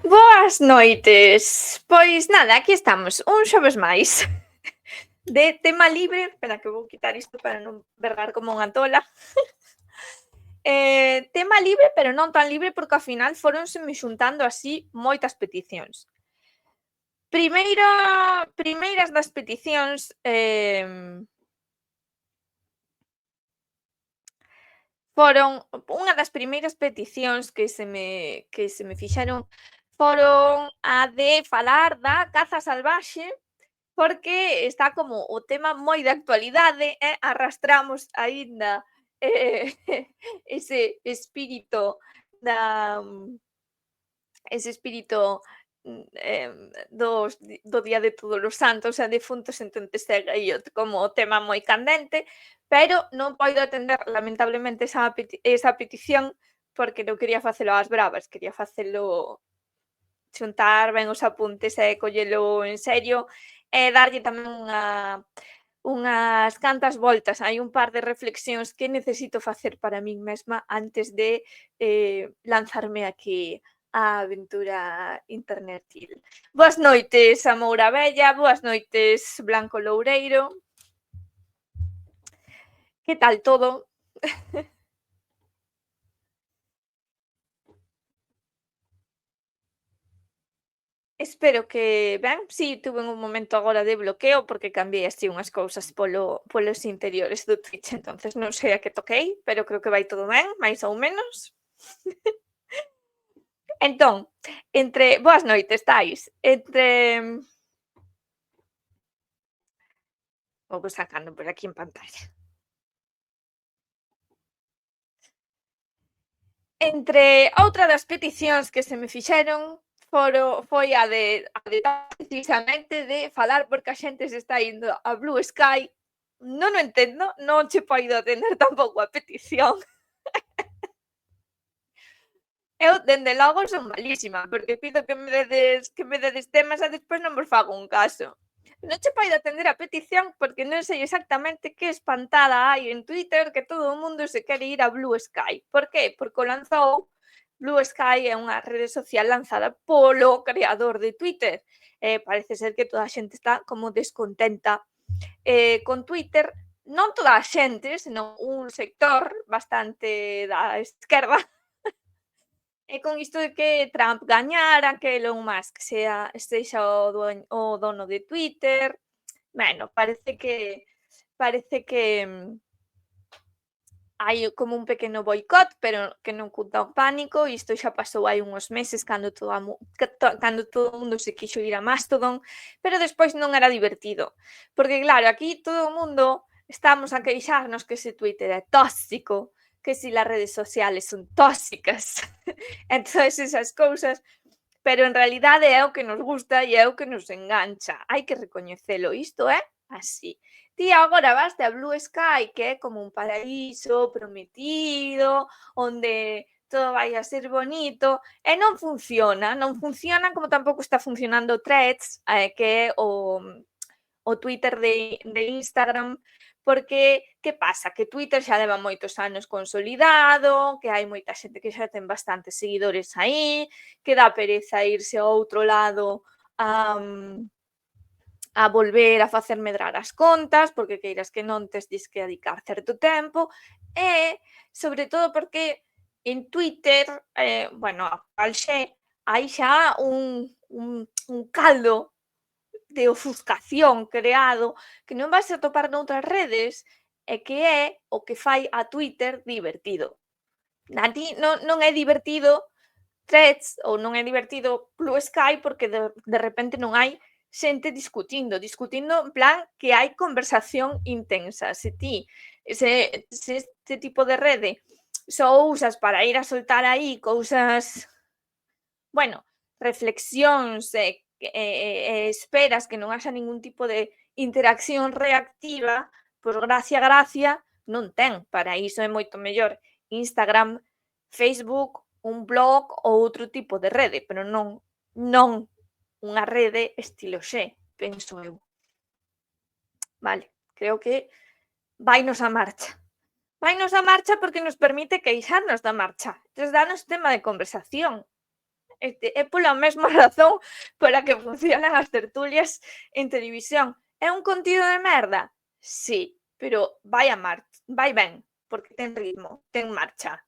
Boas noites. Pois nada, aquí estamos, un xoves máis. De tema libre, espera que vou quitar isto para non berrar como unha tola. Tema libre, pero non tan libre porque ao final fóronseme xuntando así moitas peticións. Primeiras das peticións, foron unha das primeiras peticións que se me fixeron foron a de falar da caza salvaxe, porque está como o tema moi de actualidade e arrastramos aínda ese espírito da ese espírito do Día de Todos os Santos e Defuntos, entonces segue aí como o tema moi candente, pero non poido atender lamentablemente esa petición porque non quería facelo ás bravas, quería facelo xuntar ben os apuntes e collelo en serio e darlle tamén unhas cantas voltas. Hai un par de reflexións que necesito facer para min mesma antes de lanzarme aquí á aventura internetil. Boas noites, Amoura Bella, boas noites, Blanco Loureiro. Que tal todo? Espero que ben. Si, tuve un momento agora de bloqueo porque cambiei así unhas cousas polos interiores do Twitch, entonces non sei a que toquei, pero creo que vai todo ben, máis ou menos. Entón, boas noites, tais. Vou sacando por aquí en pantalla. Entre outra das peticións que se me fixeron foi a de precisamente de falar porque a xente se está indo a Blue Sky. Non o entendo, non che poido atender tampouco a petición. Eu, dende logo, son malísima, porque pido que me dedes temas e despois non vos fago un caso. Non che poido atender a petición porque non sei exactamente que espantada hai en Twitter que todo o mundo se quere ir a Blue Sky. Por que? Porque o lanzou Blue Sky é unha rede social lanzada polo creador de Twitter. Parece ser que toda a xente está como descontenta con Twitter, non toda a xente, senón un sector bastante da esquerda. E con isto de que Trump gañara, que Elon Musk sexa o dono de Twitter, bueno, parece que hai como un pequeno boicot, pero que non cunta o pánico, e isto xa pasou hai uns meses cando todo o mundo se quixo ir a Mastodon, pero despois non era divertido, porque claro, aquí todo o mundo estamos a queixarnos que ese Twitter é tóxico, que si las redes sociales son tóxicas, entonces esas cousas, pero en realidade é o que nos gusta e é o que nos engancha, hai que recoñecelo, isto é así. Ti agora vaste a Blue Sky, que é como un paraíso prometido, onde todo vai a ser bonito, e non funciona como tampouco está funcionando Threads, que é o Twitter de Instagram, porque que pasa? Que Twitter xa leva moitos anos consolidado, que hai moita xente que xa ten bastantes seguidores aí, que dá pereza irse ao outro lado a volver a facer medrar as contas, porque queiras que non tes que dedicar certo tempo, e sobre todo porque en Twitter, bueno, ao xe, hai xa un caldo de ofuscación creado que non vas a topar noutras redes e que é o que fai a Twitter divertido. A ti non é divertido Threads ou non é divertido Blue Sky porque de repente non hai xente discutindo en plan que hai conversación intensa. Se ti se este tipo de rede só usas para ir a soltar aí cousas, bueno, reflexións esperas que non haxa ningún tipo de interacción reactiva, pois gracia non ten. Para iso é moito mellor Instagram, Facebook, un blog ou outro tipo de rede, pero non unha rede estilo Xe, penso eu. Vale, creo que vainos a marcha. Vainos a marcha porque nos permite queixarnos da marcha. Entonces, danos tema de conversación. É pola mesma razón pola que funcionan as tertulias en televisión. É un contido de merda? Sí, pero vai ben, porque ten ritmo, ten marcha,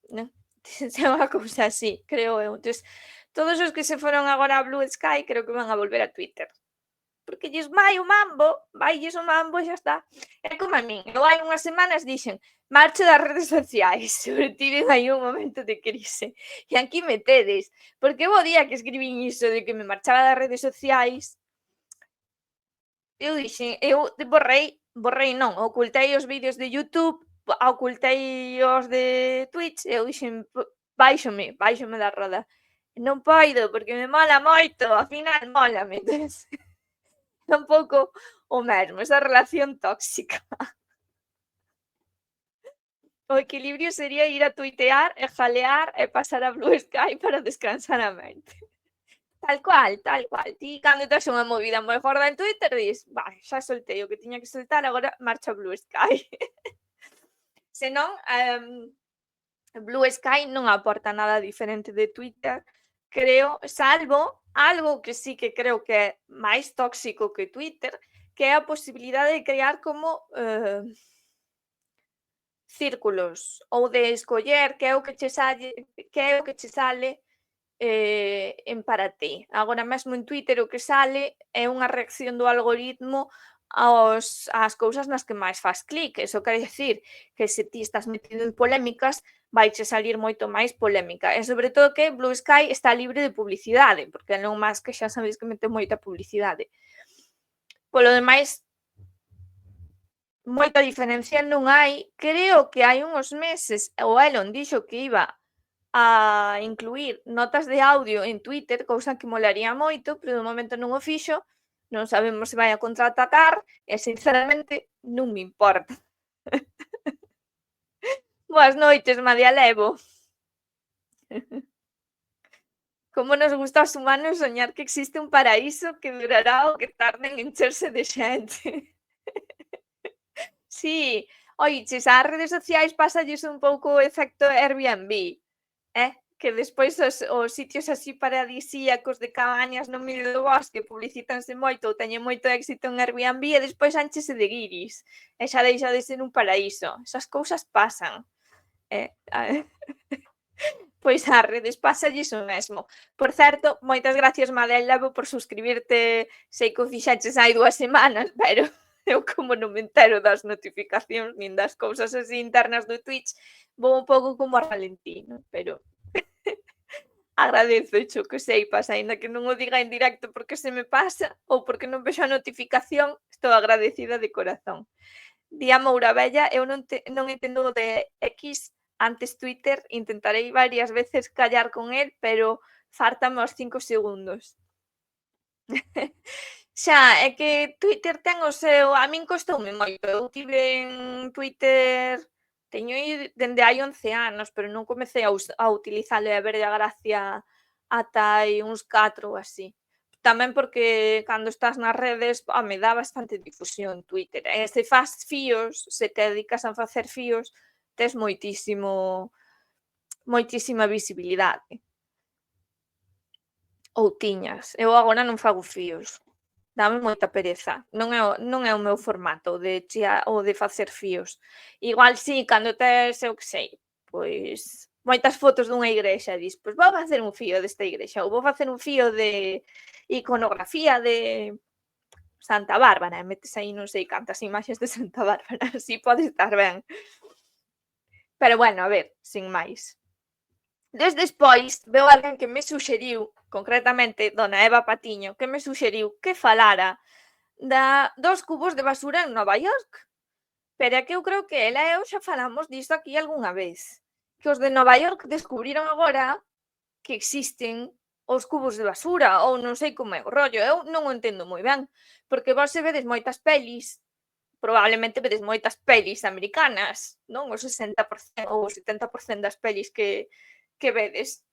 non? É unha cousa así, creo eu. Entonces, todos os que se foron agora a Blue Sky creo que van a volver a Twitter. Porque lles vai o mambo, vailles o mambo e xa está. É como a min, eu hai unhas semanas dixen marcho das redes sociais, sobre tiven aí un momento de crise. E aquí me tedes, porque o día que escribín iso de que me marchaba das redes sociais, eu dixen, eu borrei non, ocultei os vídeos de YouTube, ocultei os de Twitch, e eu dixen báixome da roda. Non poido, porque me mola moito, ao final mólame. Entonces, é un pouco o mesmo, esa relación tóxica. O equilibrio sería ir a tuitear e jalear e pasar a Blue Sky para descansar a mente. Tal cual, tal cual. Ti cando tes unha movida moi gorda en Twitter dis, vai, xa soltei o que tiña que soltar, agora marcha a Blue Sky. Senón, Blue Sky non aporta nada diferente de Twitter, creo, salvo algo que sí que creo que é máis tóxico que Twitter, que é a posibilidade de crear como círculos ou de escoller que é o que che sale en para ti. Agora mesmo en Twitter o que sale é unha reacción do algoritmo ás cousas nas que máis fas clic. Eso quere dicir que se ti estás metido en polémicas, vaiche salir moito máis polémica. E sobre todo que Blue Sky está libre de publicidade, porque Elon Musk xa sabedes que mete moita publicidade. Polo demais, moita diferencia non hai. Creo que hai uns meses o Elon dixo que iba a incluir notas de audio en Twitter, cousa que molaría moito, pero de momento non o fixo, non sabemos se vai a contraatacar e sinceramente non me importa. Boas noites, Madia Levo. Como nos gusta aos humanos soñar que existe un paraíso que durará o que tarde en encherse de xente. Sí, oiches, ás redes sociais pásalles un pouco o efecto Airbnb, que despois os sitios así paradisíacos de cabañas no medio do bosque publicítanse moito ou teñen moito éxito en Airbnb e despois ánchese de guiris e xa deixa de ser un paraíso. Esas cousas pasan. Pois ás redes pásalles o mesmo. Por certo, moitas gracias, Madel Levo, por suscribirte. Sei que o fixaches hai 2 semanas, pero eu como non me entero das notificacións nin das cousas así internas do Twitch, vou un pouco como a ralentí, non? Pero agradezo xo que seipas, aínda que non o diga en directo porque se me pasa ou porque non vexo a notificación, estou agradecida de corazón. Día Mourabella, eu non entendo o de X, antes Twitter, intentarei varias veces callar con el, pero fártame aos 5 segundos. Xa, é que Twitter ten o seu, a min costoume moito, eu tiven Twitter, teño dende hai 11 anos, pero non comecei a utilizalo e a verlle a gracia ata hai uns 4 ou así. Tamén porque cando estás nas redes, me dá bastante difusión Twitter, e se fas fíos, se te dedicas a facer fíos, tes moitísima visibilidade. Ou tiñas, eu agora non fago fíos. Dame moita pereza, non é o meu formato o de facer fíos. Igual si, cando tes, eu que sei, pois moitas fotos dunha igrexa, dis, pois vou facer un fío desta igrexa, ou vou facer un fío de iconografía de Santa Bárbara, e metes aí non sei cantas imaxes de Santa Bárbara, así pode estar ben. Pero bueno, a ver, sin máis. Despois veu alguén que me suxeriu, concretamente dona Eva Patiño, que me suxeriu que falara dos cubos de basura en Nova York. Pero é que eu creo que ela e eu xa falamos disto aquí algunha vez. Que os de Nova York descubriron agora que existen os cubos de basura, ou non sei como é o rollo, eu non o entendo moi ben, porque vos se vedes moitas pelis, probablemente vedes moitas pelis americanas, non? O 60% ou o 70% das pelis que vedes,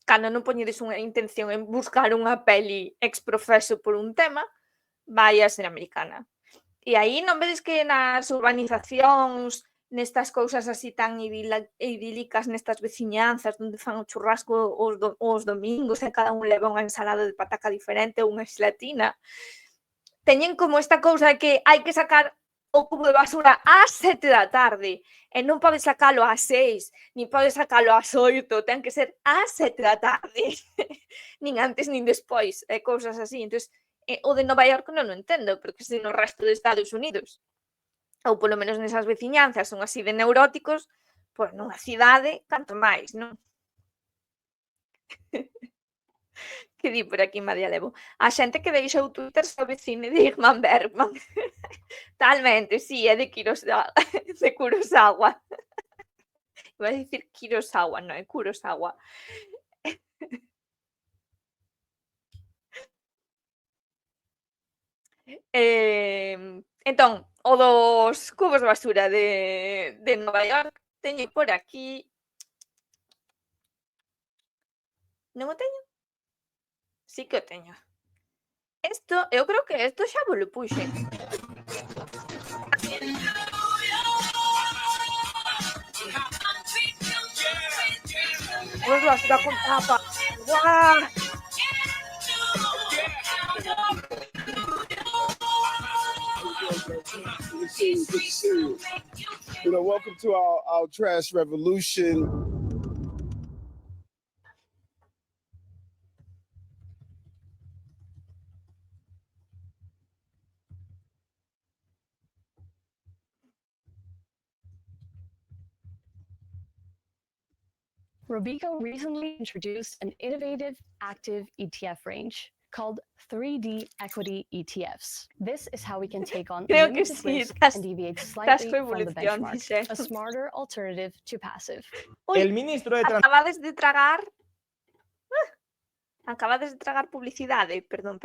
cando non poñedes unha intención en buscar unha peli exprofeso por un tema, vai a ser americana. E aí non vedes que nas urbanizacións nestas cousas así tan idílicas, nestas veciñanzas onde fan o churrasco os domingos e cada un leva unha ensalada de pataca diferente ou unha xelatina. Teñen como esta cousa de que hai que sacar o cubo de basura ás 7 da tarde e non podes sacalo ás 6, nin podes sacalo ás 8, ten que ser ás 7 da tarde, nin antes nin despois, e cousas así. Entón, o de Nova York non o entendo, porque se no resto de Estados Unidos, ou polo menos nesas veciñanzas, son así de neuróticos, pois nunha cidade, canto máis, non? Que di por aquí María Levo. A xente que deixou Twitter sobre cine de Ingmar Bergman. Talmente, sí, é de de Kurosawa. Iba a dicir Kurosawa, non é Kurosawa. Entón, o dos cubos de basura de Nova York, teño por aquí. Non o teño? Sí que o teño. Isto, eu creo que isto xa vos lo puxen. Cubos de basura con tapa. ¡Guau! Welcome to our trash revolution. Robeco recently introduced an innovative active ETF range called 3D equity ETFs. This is how we can take on Creo que limited sí, risk estás- and deviate estás slightly from the revolución, benchmark, Michelle. a smarter alternative to passive. Ui, El ministro de acabades de tragar. Acabades de tragar publicidade. Perdón.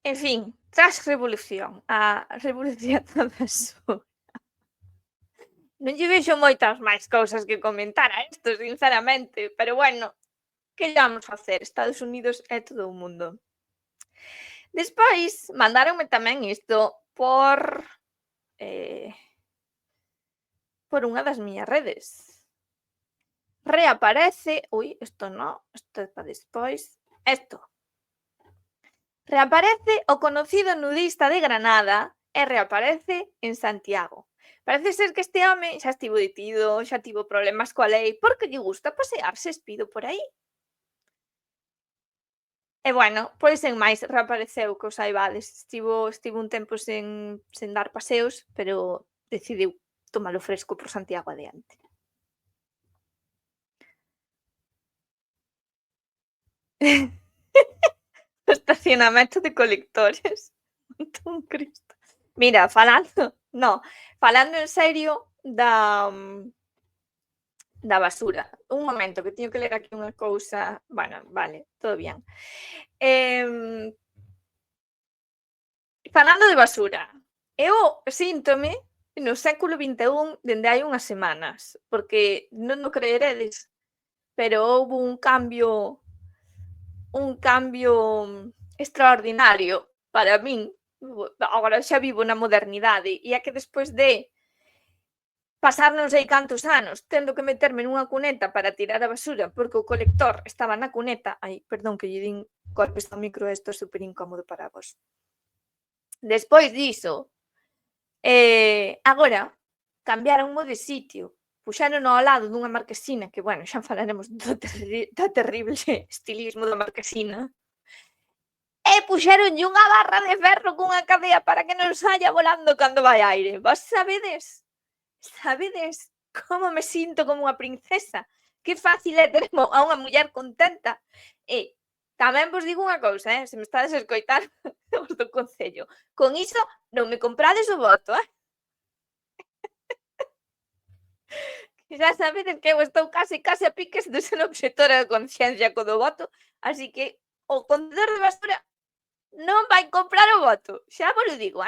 En fin, tras revolución, a revolución da basura. Non lle vexo moitas máis cousas que comentar a isto, sinceramente, pero bueno, que lle vamos facer? Estados Unidos é todo o mundo. Despois, mandáronme tamén isto por unha das miñas redes. Reaparece, isto non, isto é para despois, isto. Reaparece o conocido nudista de Granada e reaparece en Santiago. Parece ser que este home xa estivo detido, xa tivo problemas coa lei, porque lle gusta pasearse espido por aí. E bueno, pois en máis, reapareceu que os saibades. Estivo un tempo sen dar paseos, pero decidiu tomalo fresco por Santiago adiante. O estacionamento de colectores. Un Cristo. Mira, falando en serio da basura. Un momento, que teño que ler aquí unha cousa. Bueno, vale, todo bien. Falando de basura, eu síntome no século XXI dende hai unhas semanas, porque non o creeredes, pero houbo un cambio extraordinario para min. Agora xa vivo na modernidade e é que despois de pasar non sei cantos anos tendo que meterme nunha cuneta para tirar a basura porque o colector estaba na cuneta. Ai, perdón que lle din golpes ao micro, isto é super incómodo para vos. Despois diso, agora cambiaronmo de sitio, puxérono ao lado dunha marquesina, que, bueno, xa falaremos do terrible estilismo da marquesina, e puxéronlle unha barra de ferro cunha cadea para que non saia volando cando vai aire. Vos sabedes como me sinto como unha princesa? Que fácil é ter a unha muller contenta. E tamén vos digo unha cousa, se me estades a escoitar os do concello, con iso non me comprades o voto, que xa sabedes que eu estou case a piques de ser obxectora de conciencia co do voto, así que o contedor de basura non vai comprar o voto, xa vos lo digo,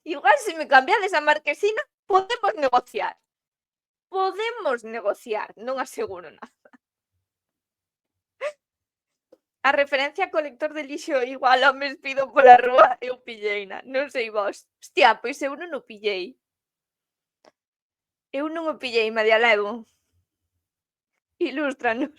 Igual se me cambiades a marquesina podemos negociar. podemos negociar, non aseguro nada. A referencia co lector de lixo igual ao me espido pola rúa, eu pilleina, non sei vos. Hostia, pois eu non o pillei. Eu non o pillei, María Levo. Ilústranos.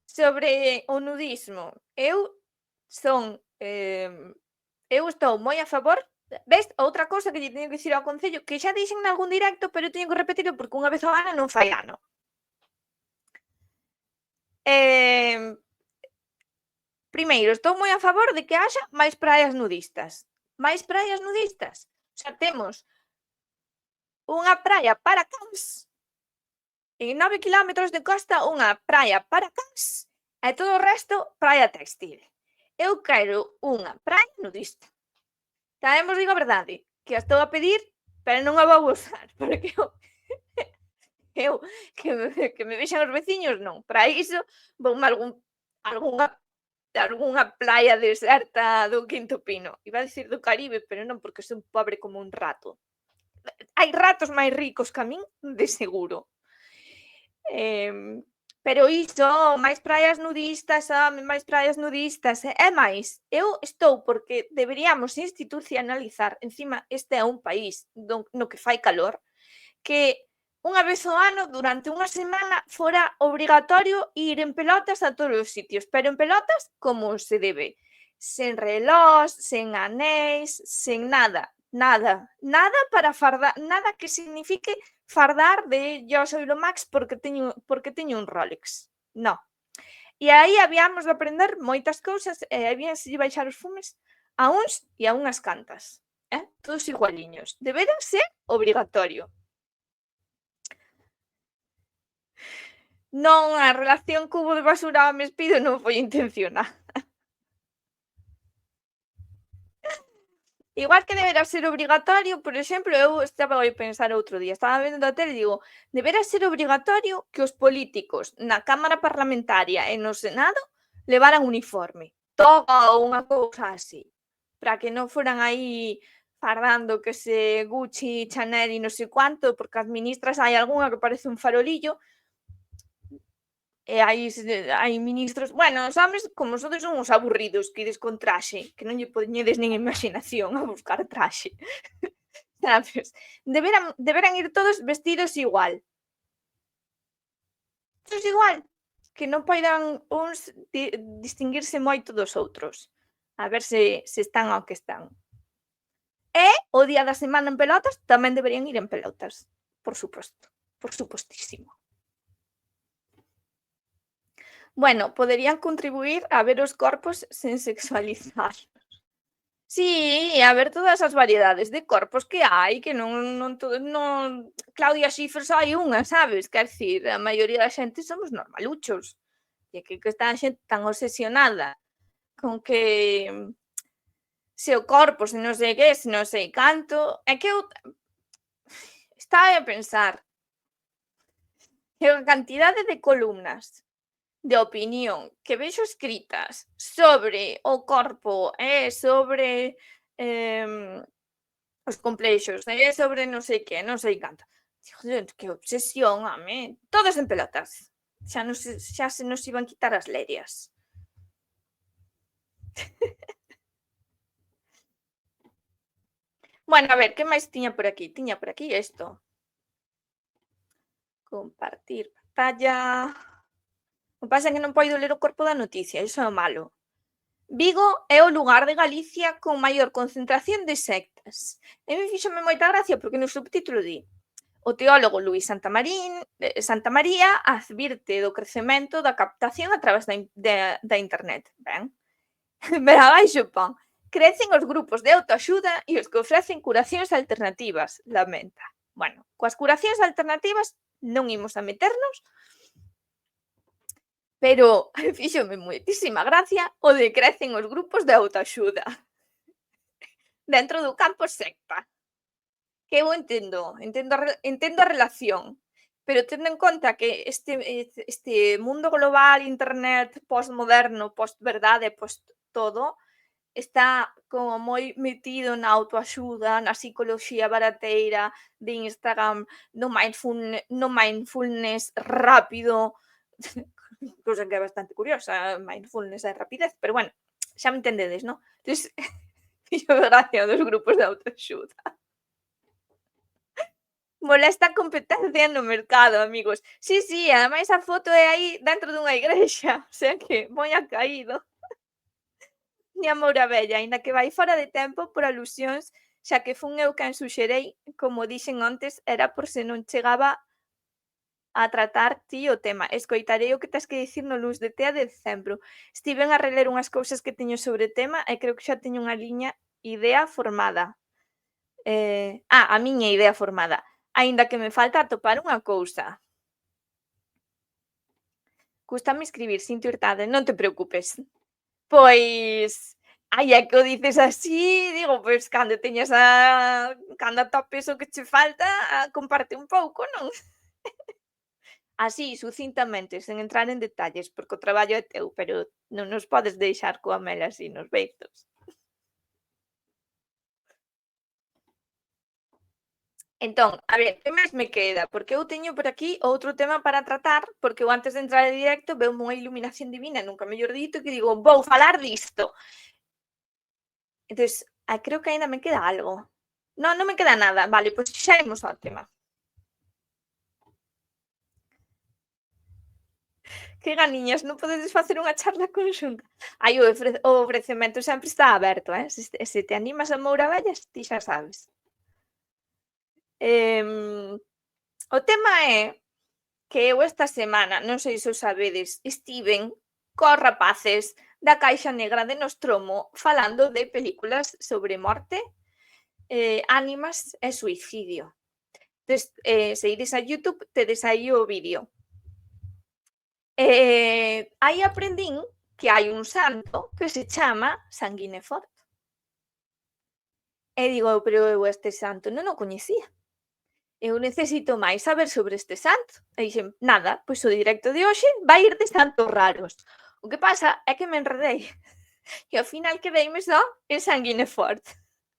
Sobre o nudismo, eu son, eu estou moi a favor. Ves, outra cousa que lle teño que dicir ao concello, que xa dixen nalgún directo, pero eu teño que repetilo porque unha vez ao ano non fai ano. Primeiro, estou moi a favor de que haxa máis praias nudistas. Máis praias nudistas. Xa temos unha praia para cans en 9 kilómetros de costa, unha praia para cans e todo o resto praia textil. Eu quero unha praia nudista. Tamén vos digo a verdade, que a estou a pedir, pero non a vou usar, porque eu que me vexan os veciños, non. Para iso, voume algunha praia deserta do Quinto Pino. Iba a dicir do Caribe, pero non, porque son pobre como un rato. Hai ratos máis ricos que a min, de seguro. Pero iso, máis praias nudistas, máis praias nudistas. E máis, eu estou porque deberíamos institucionalizar, encima este é un país no que fai calor, que unha vez ao ano, durante unha semana, fora obrigatorio ir en pelotas a todos os sitios, pero en pelotas como se debe, sen relós, sen anéis, sen nada, nada para fardar, nada que signifique fardar de yo soy lo max porque teño un Rolex, no. E aí habíamos de aprender moitas cousas e habíanse de baixar os fumes a uns e a unhas cantas, todos igualiños, deberan ser obrigatorio. Non, a relación cubo de basura ao me espido non foi intencionada. Igual que deberá ser obrigatorio, por exemplo, eu estaba a pensar outro día, estaba vendo a tele e digo, deberá ser obrigatorio que os políticos na Cámara Parlamentaria e no Senado levaran uniforme, toga ou unha cousa así, para que non foran aí fardando que se Gucci, Chanel e non sei cuánto, porque as ministras hai algunha que parece un farolillo. E hai ministros, bueno, os homes como sodes son uns aburridos que ides con traxe, que non lle poñedes nin imaginación a buscar traxe. Sabes? Deberan ir todos vestidos igual. Todos igual, que non poidan uns distinguirse moito dos outros. A ver se están ao que están. E o día da semana en pelotas tamén deberían ir en pelotas, por suposto, por supostísimo. Bueno, poderían contribuir a ver os corpos sen sexualizar. Sí, a ver todas as variedades de corpos que hai, que non Claudia Schiffer só hai unha, sabes? Quer dicir, a maioría da xente somos normaluchos. E que está a xente tan obsesionada con que se o corpo, se non sei que, se non sei canto, é que eu estaba a pensar que a cantidade de columnas de opinión que vexo escritas sobre o corpo e sobre os complexos, sobre non sei que, non sei canto. Digo, que obsesión, home. Todos en pelotas. Xa se nos iban quitar as lerias. Bueno, a ver, que máis tiña por aquí? Tiña por aquí isto. Compartir pantalla. O que pasa é que non poido ler o corpo da noticia, iso é o malo. Vigo é o lugar de Galicia con maior concentración de sectas. E me fíxome moita gracia porque no subtítulo di: o teólogo Luís Santamaría advirte do crecemento da captación a través da internet. Ben, pero abaixo pon: crecen os grupos de autoaxuda e os que ofrecen curacións alternativas, lamenta. Bueno, coas curacións alternativas non imos a meternos, pero fíxome moitísima gracia o de crecen os grupos de autoaxuda dentro do campo secta. Que eu entendo a relación, pero tendo en conta que este mundo global, internet, postmoderno, postverdade, post todo, está como moi metido na autoaxuda, na psicoloxía barateira de Instagram, no mindfulness rápido, cousa que é bastante curiosa, mindfulness é rapidez, pero bueno, xa me entendedes, non? Entonces, fíxome gracia dos grupos de autoaxuda. Molesta a competencia no mercado, amigos. Sí, ademais a foto é aí dentro dunha igrexa, o sea que moi a caído. Ni a Moura Bella, aínda que vai fora de tempo por alusións, xa que fun eu quen suxerei, como dixen antes, era por se non chegaba a tratar ti o tema. Escoitarei o que tes que dicir no Luns de Tea de decembro. Estiven a reler unhas cousas que teño sobre o tema e creo que xa teño unha idea formada. A miña idea formada. Aínda que me falta atopar unha cousa. Cústame escribir, Cintia Hurtado, non te preocupes. Pois, ai, é que o dices así, digo, pois cando atopes o que che falta, comparte un pouco, non? Así, sucintamente, sen entrar en detalles, porque o traballo é teu, pero non nos podes deixar coa mel así nos beizos. Entón, a ver, que máis me queda? Porque eu teño por aquí outro tema para tratar, porque eu antes de entrar en directo veume unha iluminación divina, nunca mellor dito, que digo, vou falar disto. Entonces, creo que aínda me queda algo. Non me queda nada. Vale, pois xa imos ao tema. Que ganiñas, non podedes facer unha charla conxunta? Ai, o ofrecemento sempre está aberto, se te animas a Moura Bella, ti xa sabes. O tema é que eu esta semana, non sei se o sabedes, estiven cos rapaces da Caixa Negra de Nostromo falando de películas sobre morte, ánimas e suicidio. Entonces, se ides a YouTube, tedes aí o vídeo. Aí aprendín que hai un santo que se chama Sanguinefort. E digo, pero eu este santo non o coñecía. Eu necesito máis saber sobre este santo. E dixen, nada, pois o directo de hoxe vai ir de santos raros. O que pasa é que me enredei. E ao final quedeime só en Sanguinefort.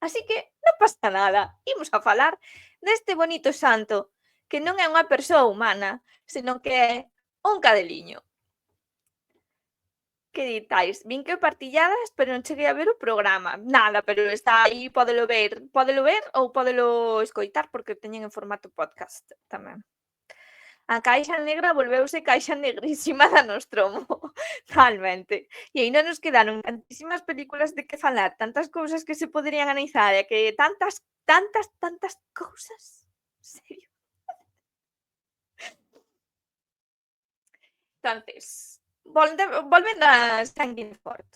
Así que non pasa nada. Imos a falar deste bonito santo que non é unha persoa humana, senón que é un cadeliño. Que ditais? Vin que o partilladas, pero non cheguei a ver o programa. Nada, pero está aí, pódelo ver ou pódelo escoitar, porque teñen en formato podcast tamén. A Caixa Negra volveuse caixa negrísima da Nostromo, realmente. E aínda nos quedaron tantísimas películas de que falar, tantas cousas que se poderían analizar, e que tantas cousas. En serio. Entonces, volvendo a Sanguinefort.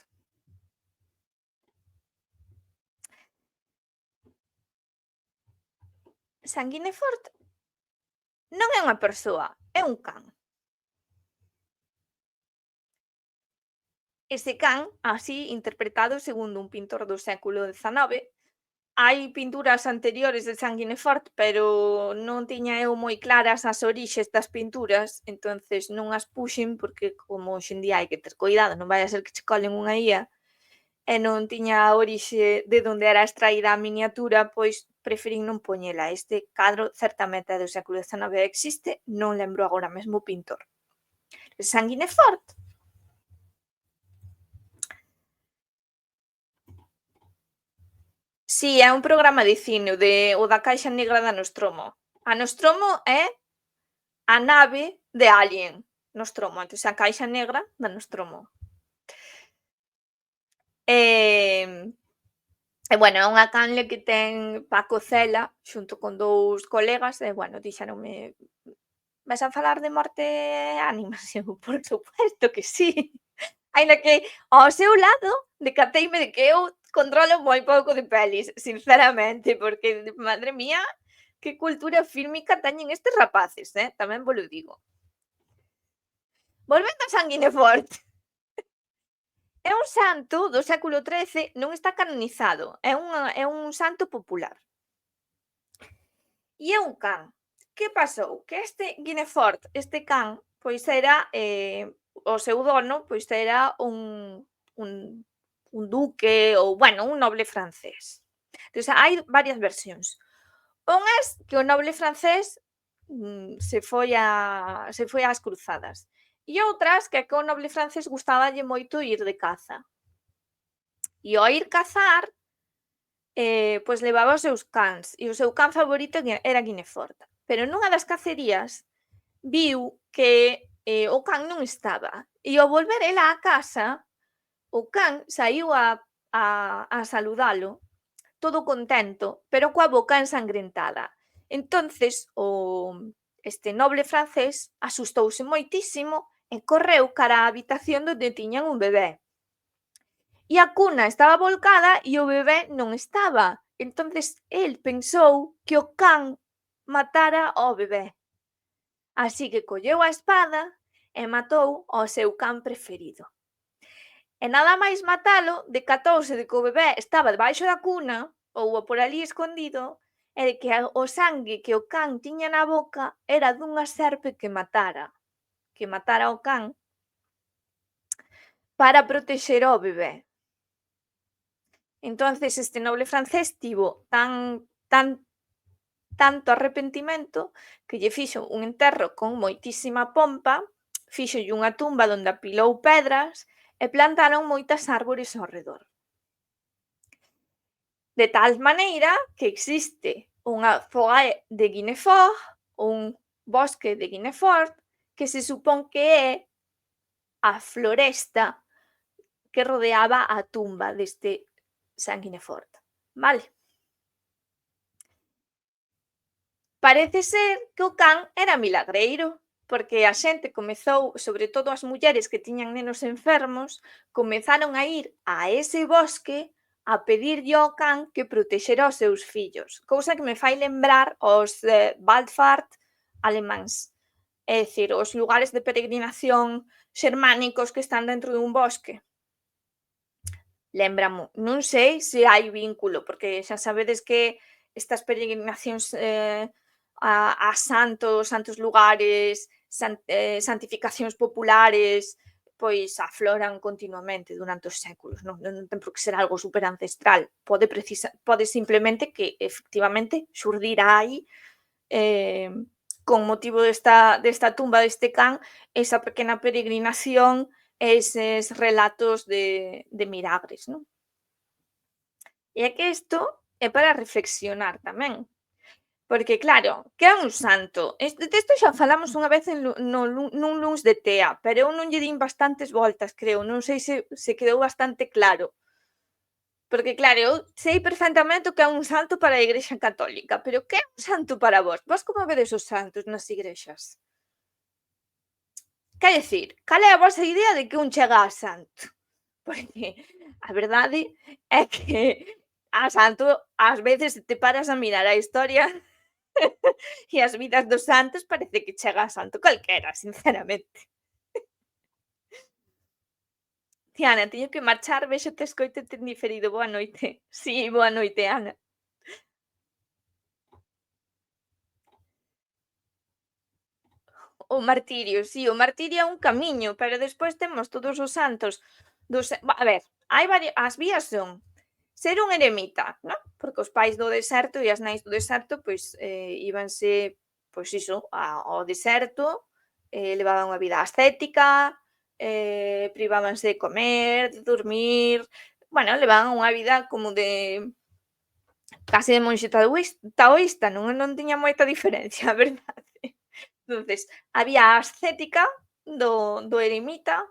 Sanguinefort non é unha persoa, é un can. Ese can, así interpretado segundo un pintor do século XIX, hai pinturas anteriores de Sanguinefort, pero non tiña eu moi claras as orixes das pinturas, entonces non as puxen porque como hoxe en día hai que ter coidado, non vai a ser que che colen unha ía, e non tiña a orixe de onde era extraída a miniatura, pois preferín non poñela. Este cadro certamente é do século XIX e existe, non lembro agora mesmo o pintor. Sanguinefort. Si, é un programa de cine, o da Caixa Negra da Nostromo. A Nostromo é a nave de Alien, Nostromo, entón a Caixa Negra da Nostromo. E bueno, é unha canle que ten Paco Cela xunto con 2 colegas e bueno, dixéronme: "Vas a falar de morte e ánimas?" E eu, por suposto que sí. Aínda que ao seu lado decateime de que eu controlo moi pouco de pelis, sinceramente, porque, madre mía, que cultura fílmica teñen estes rapaces, tamén volo digo. Volvendo a Sanguinefort. É un santo do século XIII, non está canonizado, é un santo popular. E é un can. Que pasou? Que este Guinefort, este can, pois era, o seu dono, pois era un un duque ou, bueno, un noble francés. Entón, hai varias versións. Unhas que o noble francés se foi ás cruzadas. E outras que o noble francés gustaballe moito ir de caza. E ao ir cazar, pois levaba os seus cans, e o seu can favorito era Guinefort. Pero nunha das cacerías viu que o can non estaba, e ao volver ela á casa, o can saíu a saludalo, todo contento, pero coa boca ensangrentada. Entonces, este noble francés asustouse moitísimo e correu cara á habitación onde tiñan un bebé. E a cuna estaba volcada e o bebé non estaba. Entonces, el pensou que o can matara ao bebé. Así que colleu a espada e matou ao seu can preferido. E nada máis matalo, decatouse de que o bebé estaba debaixo da cuna ou por ali escondido e de que o sangue que o can tiña na boca era dunha serpe que matara o can para protexer ao bebé. Entonces este noble francés tivo tanto arrepentimento que lle fixo un enterro con moitísima pompa, fíxolle unha tumba onde apilou pedras e plantaron moitas árbores ao redor. De tal maneira que existe unha forêt de Guinefort, un bosque de Guinefort, que se supón que é a floresta que rodeaba a tumba deste San Guinefort. Vale? Parece ser que o can era milagreiro, porque a xente comezou, sobre todo as mulleres que tiñan nenos enfermos, comezaron a ir a ese bosque a pedirlle ao can que protexera os seus fillos, cousa que me fai lembrar os Wallfahrt alemáns, é dicir, os lugares de peregrinación xermánicos que están dentro dun bosque. Lembramo, non sei se hai vínculo, porque xa sabedes que estas peregrinacións a santos lugares, santificacións populares, pois afloran continuamente durante os séculos, non ten por que ser algo super ancestral, pode simplemente que efectivamente xurdira aí con motivo desta tumba deste can, esa pequena peregrinación, eses relatos de milagres, non? E é que isto é para reflexionar tamén, porque claro, que é un santo? Desto xa falamos unha vez nun luns de TEA, pero eu non lle din bastantes voltas, creo, non sei se quedou bastante claro. Porque claro, eu sei perfectamente o que é un santo para a Igrexa Católica, pero que é un santo para vos? Vos como vedes os santos nas igrexas? Quer dicir, cal é a vosa idea de que un chega a santo? Porque a verdade é que a santo ás veces te paras a mirar a historia e as vidas dos santos parece que chega a santo calquera, sinceramente. Tiana, teño que marchar, véxote escoítete en diferido. Boa noite. Si, boa noite, Ana. O martirio, si, o martirio é un camiño, pero despois temos todos os santos a ver, hai as vías son ser un eremita, non? Porque os pais do deserto e as nais do deserto, pois, íbanse, pois iso, ao deserto, levaban unha vida ascética, privábanse de comer, de dormir, bueno, levaban unha vida como de case de monxe taoísta, non tiña moita diferencia, a verdade. Entonces, había a ascética do eremita,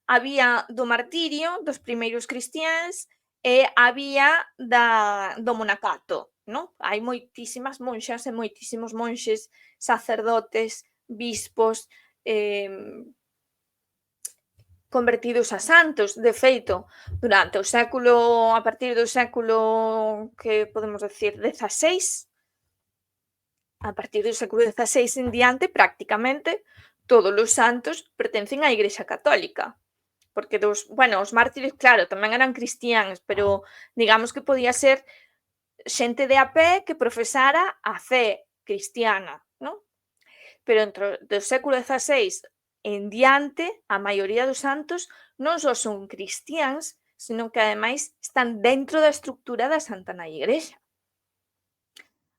había do martirio dos primeiros cristiáns e había do monacato, non? Hai moitísimas monxas e moitísimos monxes, sacerdotes, bispos, convertidos a santos. De feito, durante o século, a partir do século, que podemos decir, 16, a partir do século XVI en diante, prácticamente, todos os santos pertencen á Igrexa Católica. Porque os mártires, claro, tamén eran cristiáns, pero digamos que podía ser xente de a pé que profesara a fe cristiana, non? Pero entre do século XVI en diante, a maioría dos santos non só son cristiáns, senón que ademais están dentro da estructura da Santa Nai Igrexa.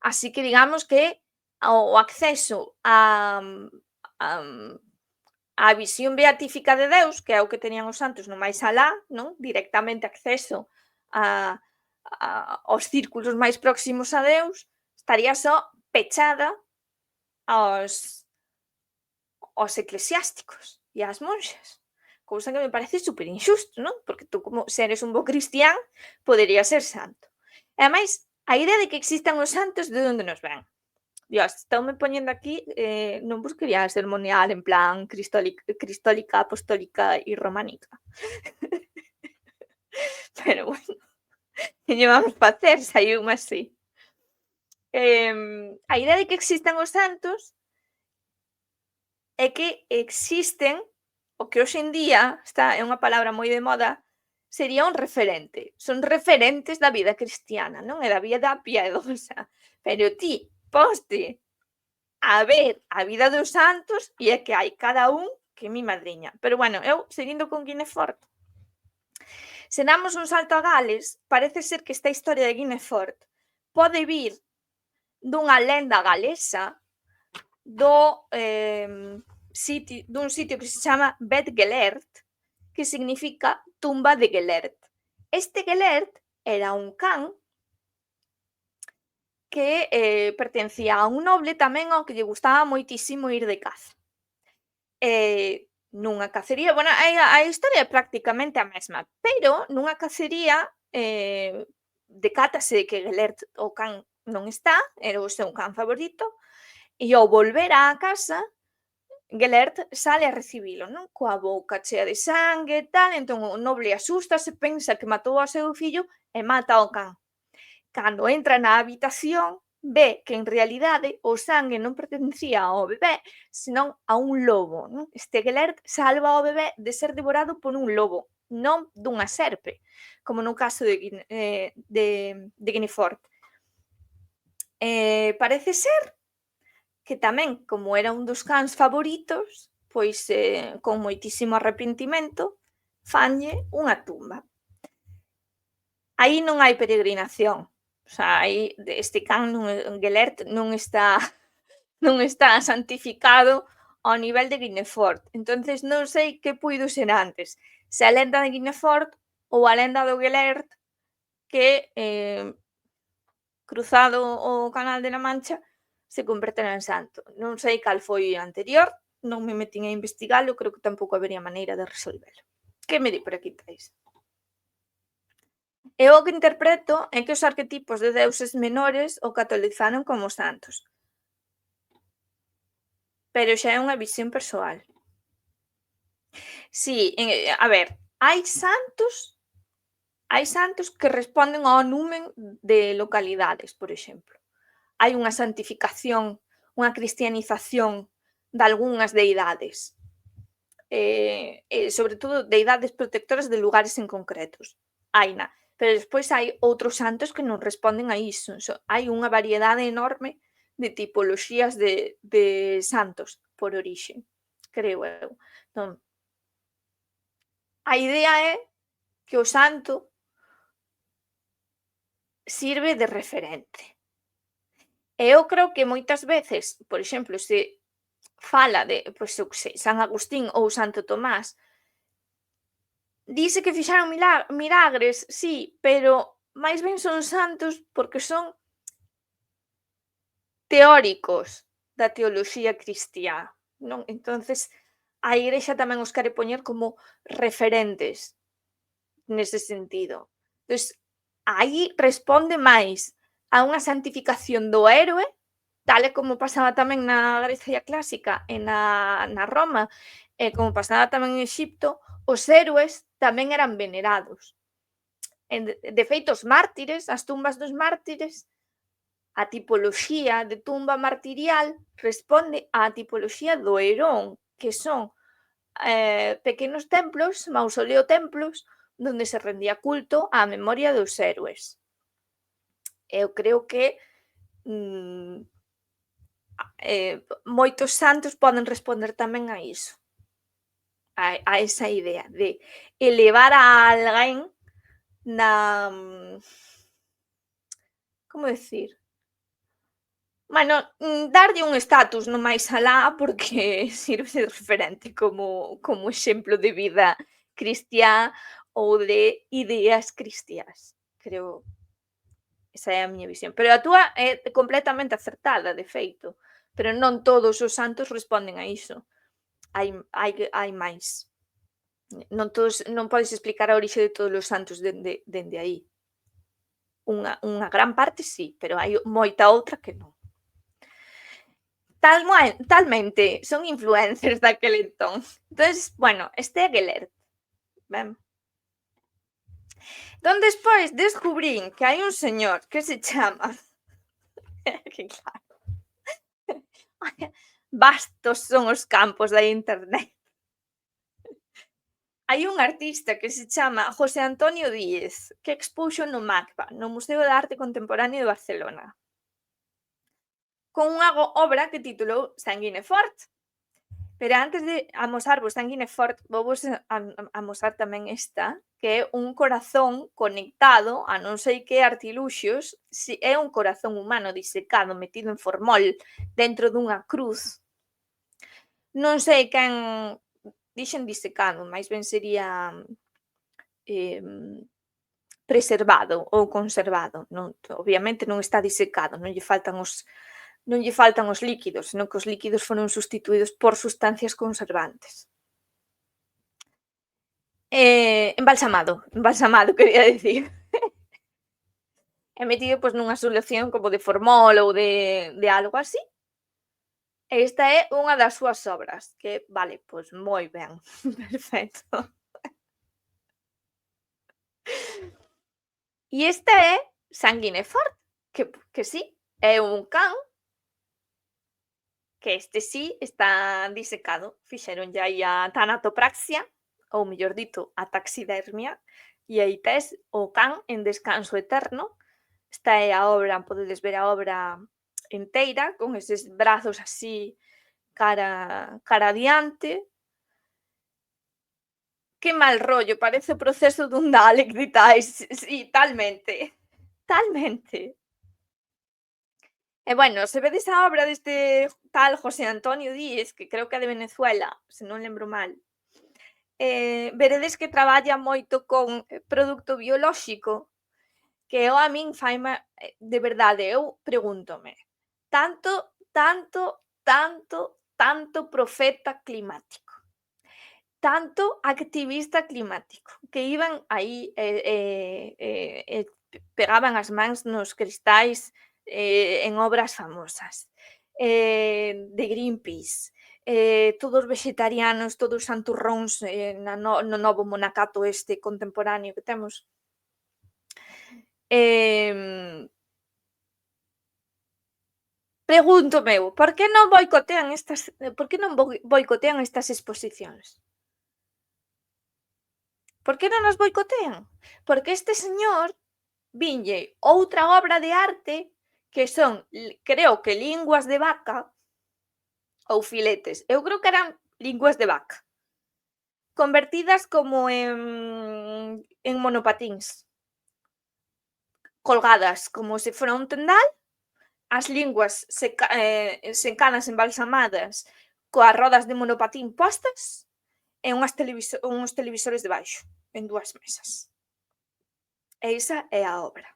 Así que digamos que o acceso á visión beatífica de Deus, que é o que tenían os santos no máis alá, non? Directamente acceso aos círculos máis próximos a Deus, estaría só pechada aos eclesiásticos e ás monxas, cousa que me parece super injusto, non? Porque tú, como se eres un bo cristián, poderías ser santo. E ademais, a idea de que existan os santos, de onde nos ven? Dios, estoume poñendo aquí, non vos quería sermonear en plan cristólica, apostólica e románica. Pero bueno, que lle vamos facer, saiu así. A idea de que existan os santos é que existen o que hoxe en día é unha palabra moi de moda, sería un referente. Son referentes da vida cristiana, non? E da vida piedosa. Pero ti poste a ver a vida dos santos e é que hai cada un que mi madriña. Pero bueno, eu, seguindo con Guinefort, se damos un salto a Gales, parece ser que esta historia de Guinefort pode vir dunha lenda galesa dun sitio que se chama Bet Gelert, que significa tumba de Gelert. Este Gelert era un can que pertencía a un noble tamén ao que lle gustaba moitísimo ir de caza. Nunha cacería, bueno, a historia é prácticamente a mesma, pero nunha cacería decátase que Gelert, o can, non está, era o seu can favorito, e ao volver á casa, Gelert sale a recibilo, non? Coa boca chea de sangue e tal, entón o noble asústase, pensa que matou ao seu fillo e mata ao can. Cando entra na habitación, ve que en realidade o sangue non pertencía ao bebé, senón a un lobo, non? Este Gelert salva ao bebé de ser devorado por un lobo, non dunha serpe, como no caso de Guinefort. Parece ser que tamén, como era un dos cans favoritos, pois con moitísimo arrepentimento, fanlle unha tumba. Aí non hai peregrinación. O sea, aí este can Gelert non está santificado ao nivel de Guinefort. Entonces non sei que puido ser antes, se a lenda de Guinefort ou a lenda do Gelert que cruzado o Canal de la Mancha se convertera en santo. Non sei cal foi anterior, non me metín a investigalo, creo que tampouco habería maneira de resolvelo. Que me di por aquí, Thais? Eu o que interpreto é que os arquetipos de deuses menores o catolizaron como santos. Pero xa é unha visión persoal. Si, a ver, hai santos que responden ao numen de localidades, por exemplo. Hai unha santificación, unha cristianización de algunhas deidades. Sobre todo deidades protectoras de lugares en concretos. Haina. Pero despois hai outros santos que non responden a iso. Hai unha variedade enorme de tipoloxías de santos por orixe, creo eu. Entón, a idea é que o santo sirve de referente. E eu creo que moitas veces, por exemplo, se fala de, pois eu que sei, San Agustín ou Santo Tomás, dice que fixaron milagres, sí, pero máis ben son santos porque son teóricos da teoloxía cristiá, non? Entonces, a Igrexa tamén os quere poñer como referentes nese sentido. Entón, aí responde máis a unha santificación do héroe, tal e como pasaba tamén na Grecia clásica e na Roma, e como pasaba tamén en Exipto, os héroes tamén eran venerados. De feito, os mártires, as tumbas dos mártires, a tipoloxía de tumba martirial responde á tipoloxía do Herón, que son pequenos templos, mausoleo-templos, donde se rendía culto á memoria dos héroes. Eu creo que moitos santos poden responder tamén a iso, a esa idea de elevar a alguén como decir? Bueno, darlle un estatus no máis alá porque sirve de referente como exemplo de vida cristiá ou de ideas cristiás. Creo, esa é a miña visión. Pero a túa é completamente acertada, de feito, pero non todos os santos responden a iso. Hai máis. Non podes explicar a orixe de todos os santos dende aí. Unha gran parte sí, pero hai moita outra que non. Talmente son influencers daquel entón. Entonces, bueno, este é Gelert. Ben. Entón, despois descubrín que hai un señor que se chama que claro. Vastos son os campos da internet. Hai un artista que se chama José Antonio Díez, que expuxo no MACBA, no Museo de Arte Contemporáneo de Barcelona, con unha obra que titulou Sanguine Fort. Pero antes de amosarvos Sanguine Fort, vouvos amosar tamén esta, que é un corazón conectado a non sei que artiluxos, é un corazón humano disecado, metido en formol, dentro dunha cruz. Non sei quen dixen disecado, máis ben sería preservado ou conservado. Non, obviamente non está disecado, non lle faltan os líquidos, senón que os líquidos foron sustituídos por sustancias conservantes. Embalsamado, quería dicir. E metido pois nunha solución como de formol ou de algo así. Esta é unha das súas obras, que vale, pois moi ben, perfecto. E este é Sanguine Fort, que sí, é un can, que este sí está disecado, fixeronlle aí a tanatopraxia, ou mellor dito, a taxidermia, e aí tes o can en descanso eterno. Esta é a obra, podedes ver a obra enteira, con eses brazos así cara adiante. Que mal rollo, parece o proceso dun Dalek ditais, si, talmente. E bueno, se vedes a obra deste tal José Antonio Díez, que creo que é de Venezuela, se non lembro mal, veredes que traballa moito con produto biolóxico, que a min faime, de verdade, eu pregúntome, tanto profeta climático, tanto activista climático, que iban aí pegaban as mans nos cristais en obras famosas, de Greenpeace, todos vegetarianos, todos santurróns no novo monacato este contemporáneo que temos. Pregúntome eu, por que non boicotean estas exposicións? Por que non as boicotean? Porque este señor vinlle outra obra de arte que son, creo que linguas de vaca ou filetes. Eu creo que eran linguas de vaca, convertidas como en monopatíns, colgadas como se fora un tendal, as linguas secadas, embalsamadas, coas rodas de monopatín postas e uns televisores debaixo, en 2 mesas. E esa é a obra.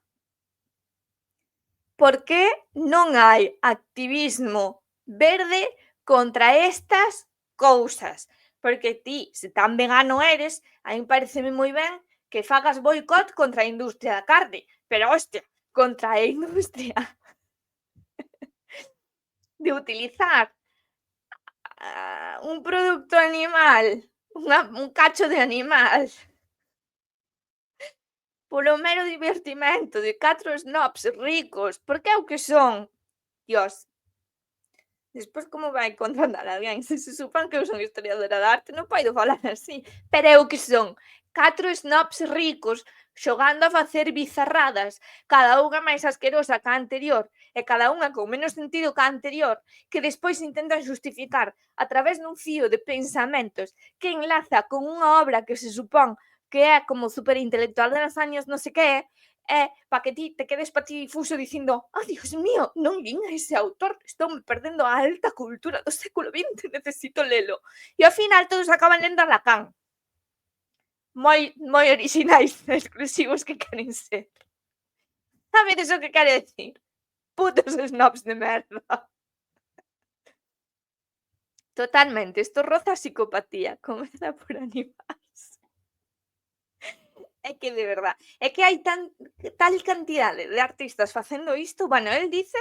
Por que non hai activismo verde contra estas cousas? Porque ti, se tan vegano eres, a min pareceme moi ben que fagas boicot contra a industria da carne, pero hostia, contra a industria de utilizar un produto animal, un cacho de animal, polo mero divertimento de 4 snobs ricos, porque é o que son. Dios. Despois como vai contratar a alguén? Se supón que eu son historiadora de arte, non podo falar así, pero é o que son. 4 snobs ricos xogando a facer bizarradas, cada unha máis asquerosa que a anterior e cada unha con menos sentido que a anterior, que despois intentan xustificar a través dun fío de pensamentos que enlaza con unha obra que se supón que é como super intelectual de los años no sé qué, para que ti te quedes patidifuso dicindo, Dios mío, non lin a ese autor, estou me perdendo a alta cultura do século XX, necesito lelo. E ao final todos acaban lendo a Lacan. Moi orixinais e exclusivos que queren ser. Sabedes o que quere decir? Putos snobs de merda. Totalmente, isto roza a psicopatía, comeza por animarse. É que de verdad, é que hai tal cantidade de artistas facendo isto, bueno, el dice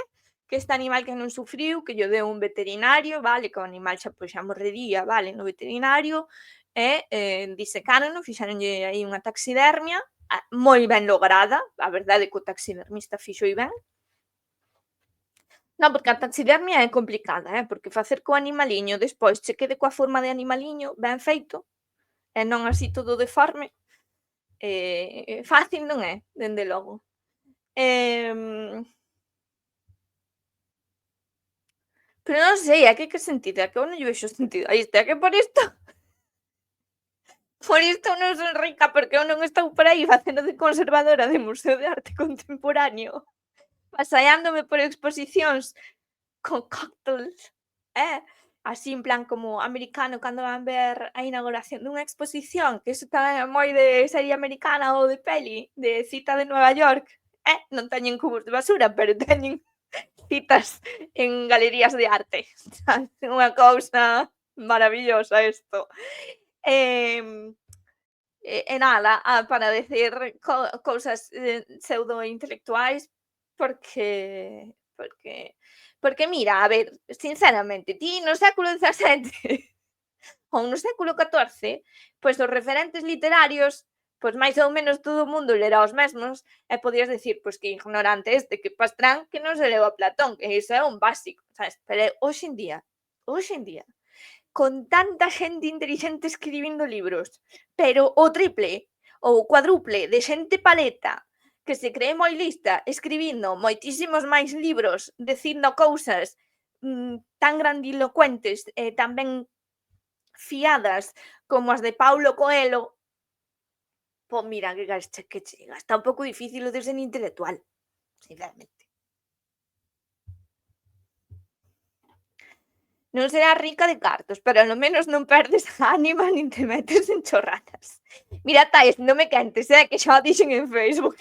que este animal que non sufriu, que lle deu un veterinario, vale, que o animal xa morrería, vale, no veterinario, e disecárono, fixéronlle aí unha taxidermia, moi ben lograda, a verdade é que o taxidermista fixo ben. Non, porque a taxidermia é complicada, porque facer que o animaliño despois che quede coa forma de animaliño ben feito, e non así todo deforme, fácil non é, dende logo. Pero non sei, é que sentido? É que eu non lle vexo sentido a isto, é que por isto non son rica, porque eu non estou por aí facendo de conservadora de Museo de Arte Contemporáneo, paseándome por exposicións con cócteles, así en plan como americano cando van ver a inauguración dunha exposición, que iso tamén é moi de serie americana ou de peli, de cita de Nueva York, non teñen cubos de basura, pero teñen citas en galerías de arte, sabes? Unha cousa maravillosa isto. E nada, para decir cousas pseudo-intelectuais, porque mira, a ver, sinceramente, ti no século XVII ou no século XIV, pois os referentes literarios, pois máis ou menos todo o mundo lera os mesmos, e podías decir, pois que ignorante este, que Pastrán, que non se leu a Platón, que iso é un básico, sabes? Pero hoxe en día, con tanta xente inteligente escribindo libros, pero o triple ou cuádruple de xente paleta que se cree moi lista escribindo moitísimos máis libros dicindo cousas tan grandilocuentes e tan ben fiadas como as de Paulo Coelho, pois mira, que chega, está un pouco difícil o de ser intelectual, sinceramente. Non serás rica de cartos, pero ao menos non perdes a ánima nin te metes en chorradas. Mira, Tais, non me quentes, que xa o dixen en Facebook.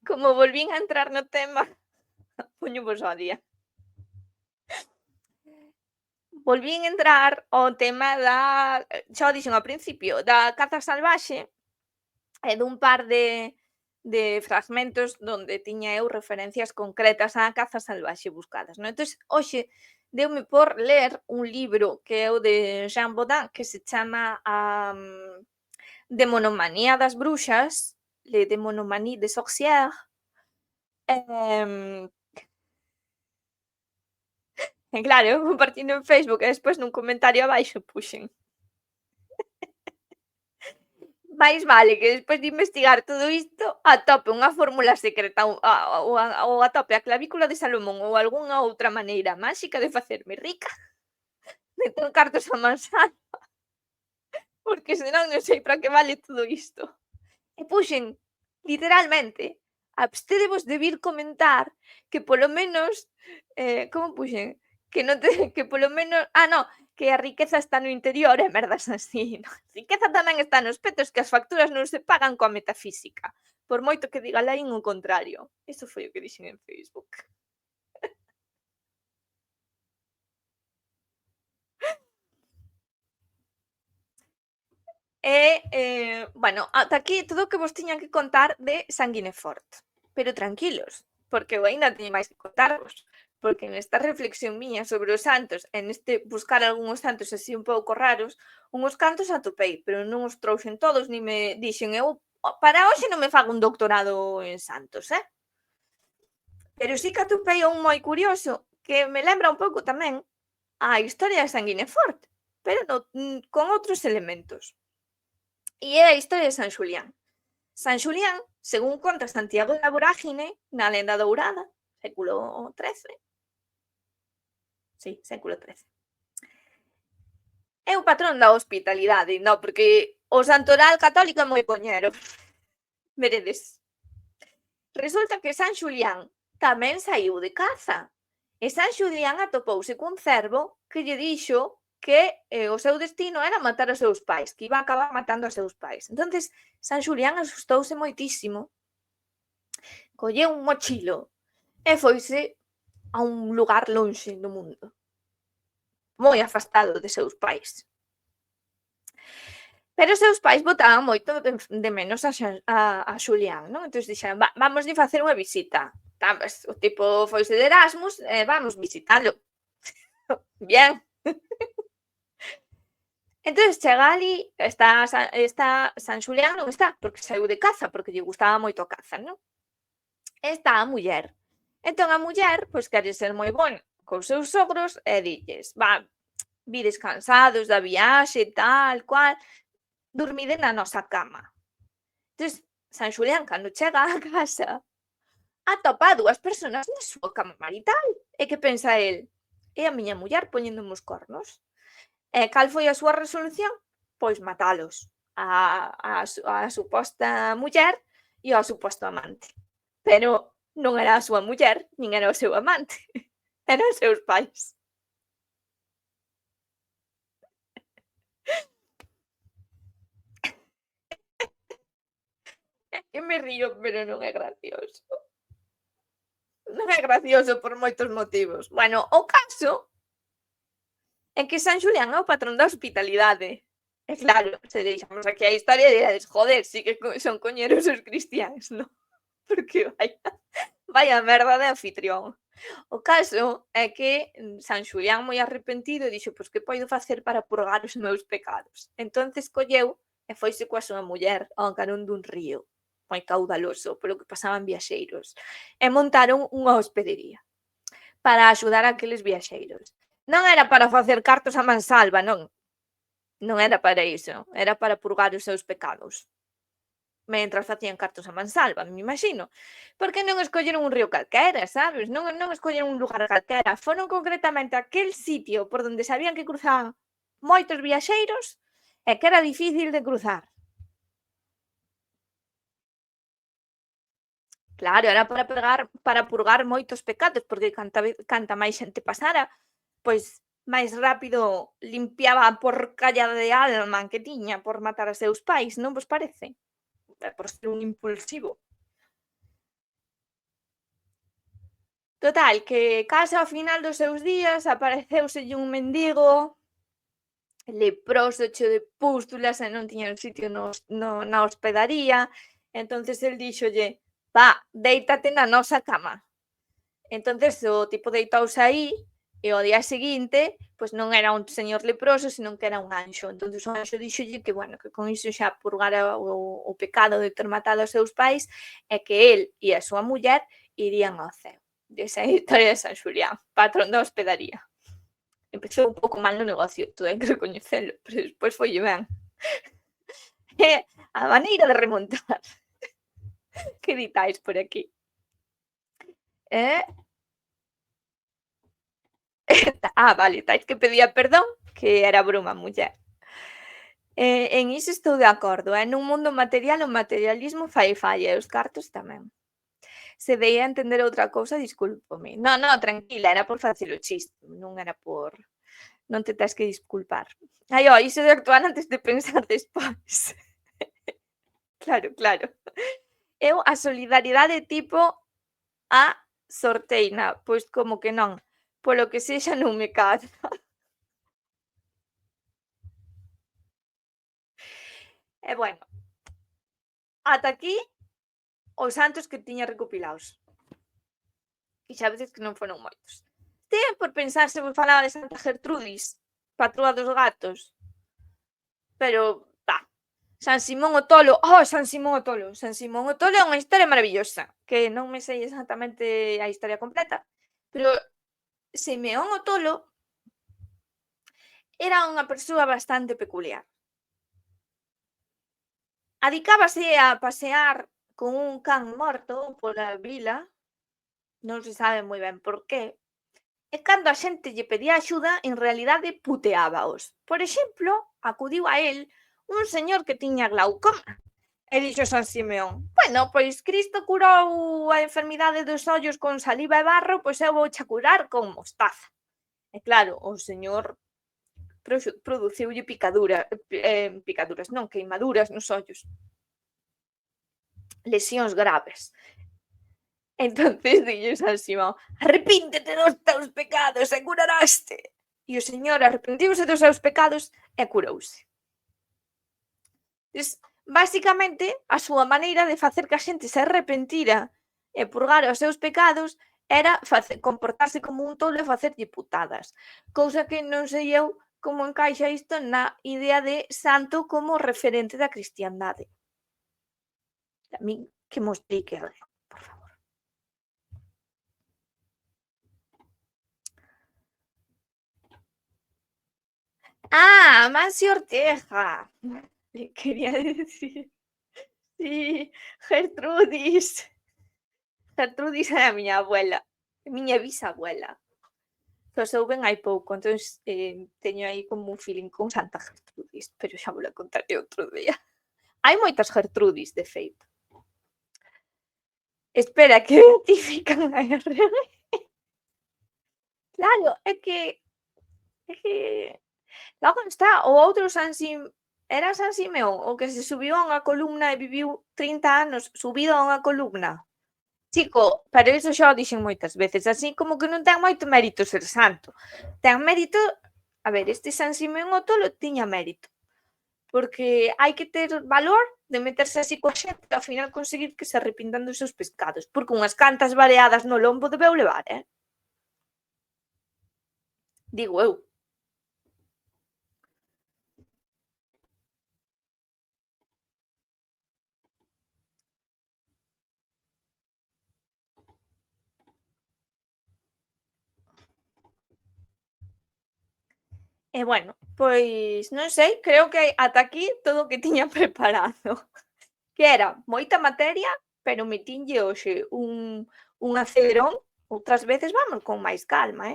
Como volvín a entrar no tema, poñovos ao día. Volvín entrar ao tema da, xa o dixen ao principio, da caza salvaxe e dun par de fragmentos donde tiña eu referencias concretas á caza salvaxe buscadas, non? Entón, hoxe deume por ler un libro que é o de Jean Bodin, que se chama Demonomanía das bruxas, Le Démonomanie des sorcières. E claro, eu compartindo en Facebook e despois nun comentario abaixo puxen. Mais vale que despois de investigar todo isto atope unha fórmula secreta ou atope a clavícula de Salomón ou algunha outra maneira máxica de facerme rica, de ter cartos a mansalva, porque senón non sei para que vale todo isto. E puxen, literalmente, abstédevos de vir comentar que polo menos, como puxen? Que polo menos, no, que a riqueza está no interior e merdas así. No, a riqueza tamén está nos petos, que as facturas non se pagan coa metafísica, por moito que diga Laín o contrario. Iso foi o que dixen en Facebook. Bueno, ata aquí todo o que vos tiña que contar de Sanguinefort. Pero tranquilos, porque eu aínda teño máis que contarvos, porque nesta reflexión miña sobre os santos, e neste buscar algúns santos así un pouco raros, unhos cantos atopei, pero non os trouxen todos, ni me dixen eu, para hoxe non me fago un doctorado en santos, Pero sí que atopei un moi curioso, que me lembra un pouco tamén a historia de Sanguinefort, pero con outros elementos. E é a historia de San Xulián. San Xulián, según conta Santiago de la Vorágine, na Lenda Dourada, século XIII. Sí, século XIII. É o patrón da hospitalidade, no, porque o santoral católico é moi coñero. Veredes. Resulta que San Xulián tamén saíu de caza. E San Xulián atopouse cun cervo que lle dixo que o seu destino era matar os seus pais, que iba a acabar matando os seus pais. Entonces, San Xulián asustouse moitísimo, colleu un mochilo e foise a un lugar lonxe do mundo, moi afastado de seus pais. Pero os seus pais botaban moito de menos a Xulián, non? Entón dixeron, vamos de facer unha visita. Pues, o tipo foise de Erasmus, vamos visitalo. Bien. Entón chega ali, está San Xulián non está, porque saiu de caza, porque lle gustaba moito a caza, non? Está a muller. Entón a muller, pois quere ser moi bona cos seus sogros e dilles, vides cansados da viaxe, tal, cual, dormide na nosa cama. Entón, San Xulián, cando chega á casa, atopa a dúas persoas na súa cama marital. E que pensa el? É a miña muller poñéndome os cornos. E cal foi a súa resolución? Pois matalos. A suposta muller e ao suposto amante. Pero non era a súa muller, nin era o seu amante. Eran os seus pais. Que me río, pero non é gracioso. Non é gracioso por moitos motivos. Bueno, o caso é que San Xulián é o patrón da hospitalidade. E claro, se deixamos aquí a historia, dirades, joder, sí que son coñeros os cristiáns, non? Porque vaya merda de anfitrión. O caso é que San Xulián, moi arrepentido, dixo, pois que podo facer para purgar os meus pecados? Entonces colleu e foise coa súa muller ao carón dun río moi caudaloso, polo que pasaban viaxeiros, e montaron unha hospedería para axudar a aqueles viaxeiros. Non era para facer cartos a mansalva, non. Non era para iso, era para purgar os seus pecados. Mentras facían cartos a mansalva, me imagino. Porque non escolleron un río calquera, sabes? Non escolleron un lugar calquera. Foron concretamente aquel sitio por onde sabían que cruzaban moitos viaxeiros e que era difícil de cruzar. Claro, era para purgar moitos pecados, porque canta máis xente pasara, pois máis rápido limpiaba a porcalla de alma que tiña por matar a seus pais, non vos parece? Por ser un impulsivo. Total, que case ao final dos seus días apareceuselle un mendigo leproso, cheo de pústulas e non tiña un sitio na hospedaría. Entonces el díxolle, déitate na nosa cama. Entonces o tipo deitouse aí e ao día seguinte, pois non era un señor leproso, senón que era un anxo. Entonces o anxo díxolle que, bueno, que con iso xa purgara o pecado de ter matado os seus pais e que el e a súa muller irían ao ceo. Esa é a historia de San Xulián, patrón da hospedaría. Empezou un pouco mal no negocio, todo hai que recoñecelo, pero despois foi ben. É a maneira de remontar. Que ditais por aquí? Vale, tais que pedía perdón, que era broma, muller. En iso estou de acordo, nun mundo material o materialismo fai falla e os cartos tamén. Se dei a entender outra cousa, discúlpome. No, tranquila, era por facer o chiste, non era por... Non te tes que disculpar. Iso de actuar antes de pensar despois. Claro. Eu a solidaridade tipo a sorteina, pois como que non. Polo que sexa non me cadra. E bueno, ata aquí os santos que tiña recopilados. E xa veces que non foron moitos. Ten por pensar se vos falaba de Santa Gertrudis, patroa dos gatos. Pero, San Simón o Tolo. San Simón o Tolo. San Simón o Tolo é unha historia maravillosa, que non me sei exactamente a historia completa, pero Simeón o Tolo era unha persoa bastante peculiar. Adicábase a pasear con un can morto pola vila, non se sabe moi ben por qué, e cando a xente lle pedía axuda, en realidade puteábaos. Por exemplo, acudiu a él un señor que tiña glaucoma. E dixo San Simeón: bueno, pois Cristo curou a enfermidade dos ollos con saliva e barro, pois eu vou xa curar con mostaza. E claro, o señor produciulle picaduras, non, queimaduras nos ollos. Lesións graves. Entonces dixo San Simón: arrepíntete dos teus pecados e curaraste. E o señor arrepentiuse dos seus pecados e curouse. Entón, basicamente, a súa maneira de facer que a xente se arrepentira e purgara os seus pecados era comportarse como un tolo e facerlle putadas. Cousa que non sei eu como encaixa isto na idea de santo como referente da cristiandade. A min que mo explique algo, por favor. Ah, Amancio Ortega. Le quería decir. Sí, Gertrudis. Gertrudis é a miña abuela, a miña bisabuela. Que souben hai pouco, entón teño aí como un feeling con Santa Gertrudis, pero xa vou a contaré outro día. Hai moitas Gertrudis, de feito. Espera, que identifican a R. Claro, é que logo está o outro era San Simeón, o que se subiu a unha columna e viviu 30 anos subido a unha columna. Chico, pero iso xa o dixen moitas veces, así como que non ten moito mérito ser santo. Ten mérito, a ver, este San Simeón o Tolo tiña mérito, porque hai que ter valor de meterse así coa xente e ao final conseguir que se arrepintan dos seus pescados, porque unhas cantas vareadas no lombo debeu levar, digo eu. E bueno, pois non sei, creo que ata aquí todo o que tiña preparado, que era moita materia, pero metinlle hoxe un acelerón, outras veces vamos con máis calma,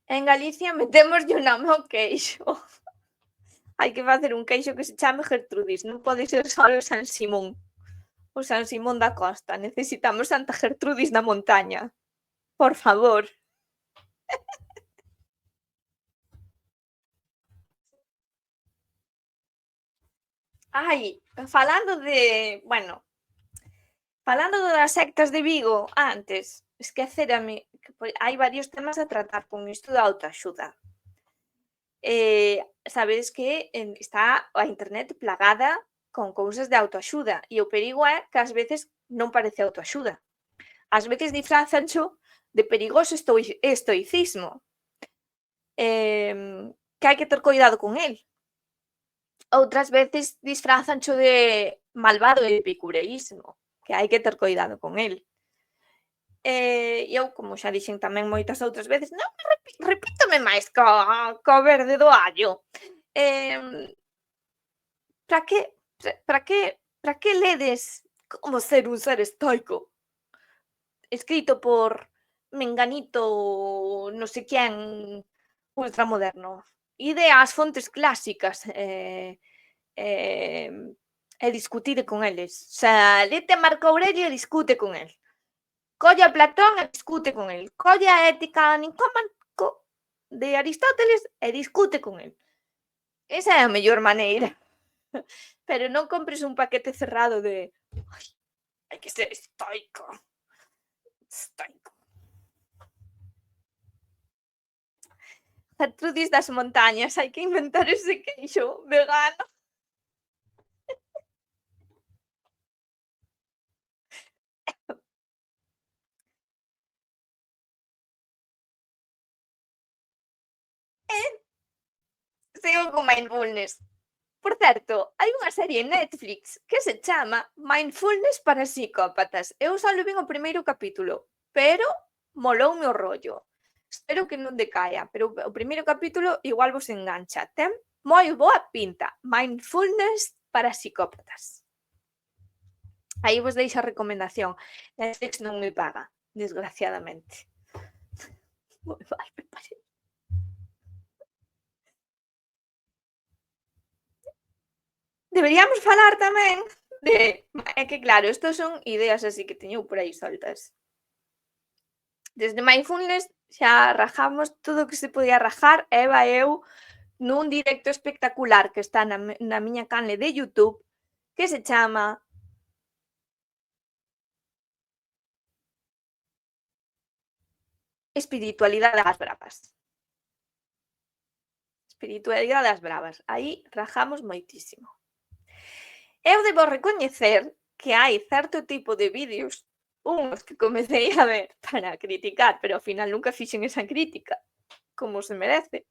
En Galicia metémoslle o nome ao queixo. Hai que facer un queixo que se chame Gertrudis, non pode ser só o San Simón. O San Simón da Costa, necesitamos Santa Gertrudis da montaña. Por favor. Ai, falando das sectas de Vigo, antes, esquecérame, que hai varios temas a tratar con isto da autoaxuda. Sabedes que está a internet plagada con cousas de autoaxuda e o perigo é que ás veces non parece autoaxuda. Ás veces disfrazancho de perigoso estoicismo, que hai que ter cuidado con el. Outras veces disfrazancho de malvado epicureísmo, que hai que ter cuidado con el. Eu, como xa dixen tamén moitas outras veces, non repítome máis co verde do allo. Para que ledes Como ser un ser estoico? Escrito por menganito non sei quen ultramoderno. Ide ás fontes clásicas e discutide con eles. O sea, lete a Marco Aurelio e discute con el. Colle a Platón e discute con el. Colle a Ética Nicómaco de Aristóteles e discute con el. Esa é a mellor maneira. Pero non compres un paquete cerrado de hai que ser estoico. Gertrudis das montañas, hai que inventar ese queixo vegano. Sigo con mindfulness. Por certo, hai unha serie en Netflix que se chama Mindfulness para psicópatas. Eu só vin o primeiro capítulo, pero moloume o rollo. Espero que non decaia, pero o primeiro capítulo igual vos engancha. Ten moi boa pinta. Mindfulness para psicópatas. Aí vos deixo a recomendación. Netflix non me paga. desgraciadamente. Moi mal, me parece. Deberíamos falar tamén de... É que claro, estos son ideas así que teño por aí soltas. Desde Mindfulness xa rajamos todo o que se podía rajar, Eva e eu, nun directo espectacular que está na miña canle de YouTube, que se chama Espiritualidade ás bravas. Espiritualidade ás bravas. Aí rajamos moitísimo. Eu debo recoñecer que hai certo tipo de vídeos, uns que comecei a ver para criticar, pero ao final nunca fixen esa crítica, como se merece.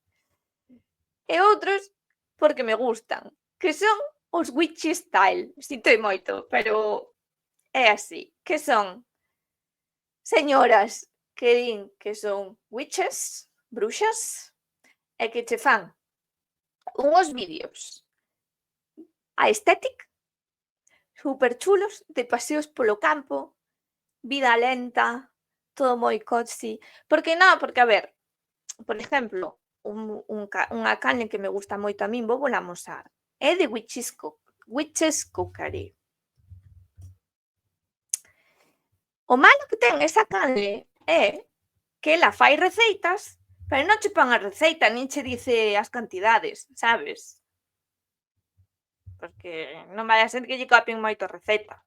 E outros porque me gustan, que son os witchy style. Sintoi moito, pero é así, que son señoras que din que son witches, bruxas, e que che fan unhos vídeos aesthetic, super chulos, de paseos polo campo, vida lenta, todo moi cozy. Porque non, porque a ver, por exemplo, unha canle que me gusta moito a min, vou amosar, é de Witches Cookery. O malo que ten esa canle é que ela fai receitas, pero non che pon a receita, nin che dice as cantidades, sabes? Porque non vai a ser que lle copien moito a receta.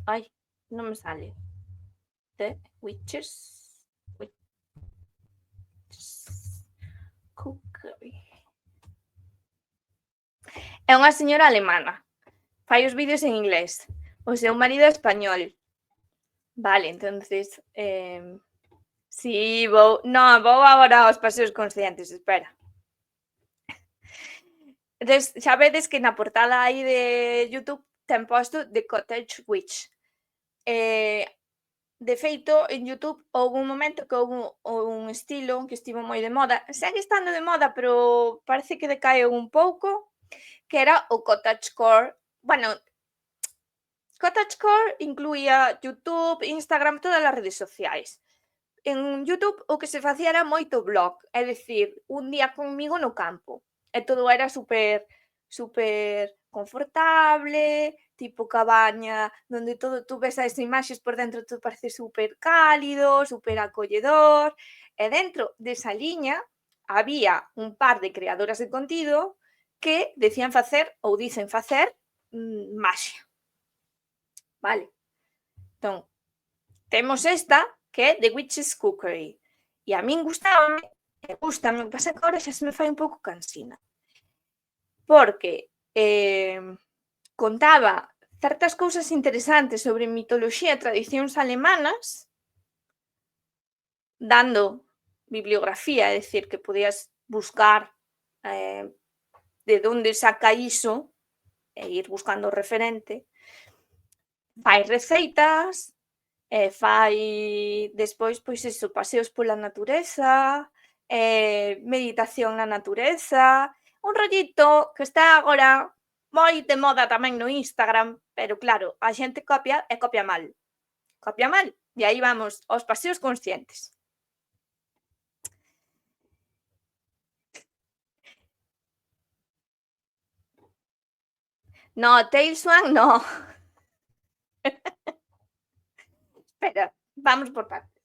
Ai, non me sale. The Witches Cookery. É unha señora alemana. Fai os vídeos en inglés. O seu marido é español. Vale, entonces... sí, vou agora aos paseos conscientes, espera. Entonces, xa vedes que na portada aí de YouTube ten posto The Cottage Witch. De feito, en YouTube houve un momento que houve un estilo que estivo moi de moda. Segue estando de moda, pero parece que decaeu un pouco, que era o cottagecore. Bueno, cottagecore incluía YouTube, Instagram, todas as redes sociais. En YouTube o que se facía era moito blog, é dicir, un día conmigo no campo. E todo era super confortable, tipo cabaña, donde todo tú ves as imaxes por dentro, todo parece super cálido, super acolledor. E dentro desa liña había un par de creadoras de contido que decían facer ou dicen facer maxia. Vale. Entón, temos esta que é The Witches Cookery. E a min gustame, o que pasa que agora xa se me fai un pouco cansina. Porque contaba certas cousas interesantes sobre mitoloxía e tradicións alemanas, dando bibliografía, é dicir, que podías buscar de onde saca iso e ir buscando o referente. Fai receitas, fai despois, pois eso, paseos pola natureza, meditación na natureza, un rollito que está agora moi de moda tamén no Instagram, pero claro, a xente copia e copia mal. Copia mal, e aí vamos aos paseos conscientes. No, Tail Swan no. Espera, vamos por partes.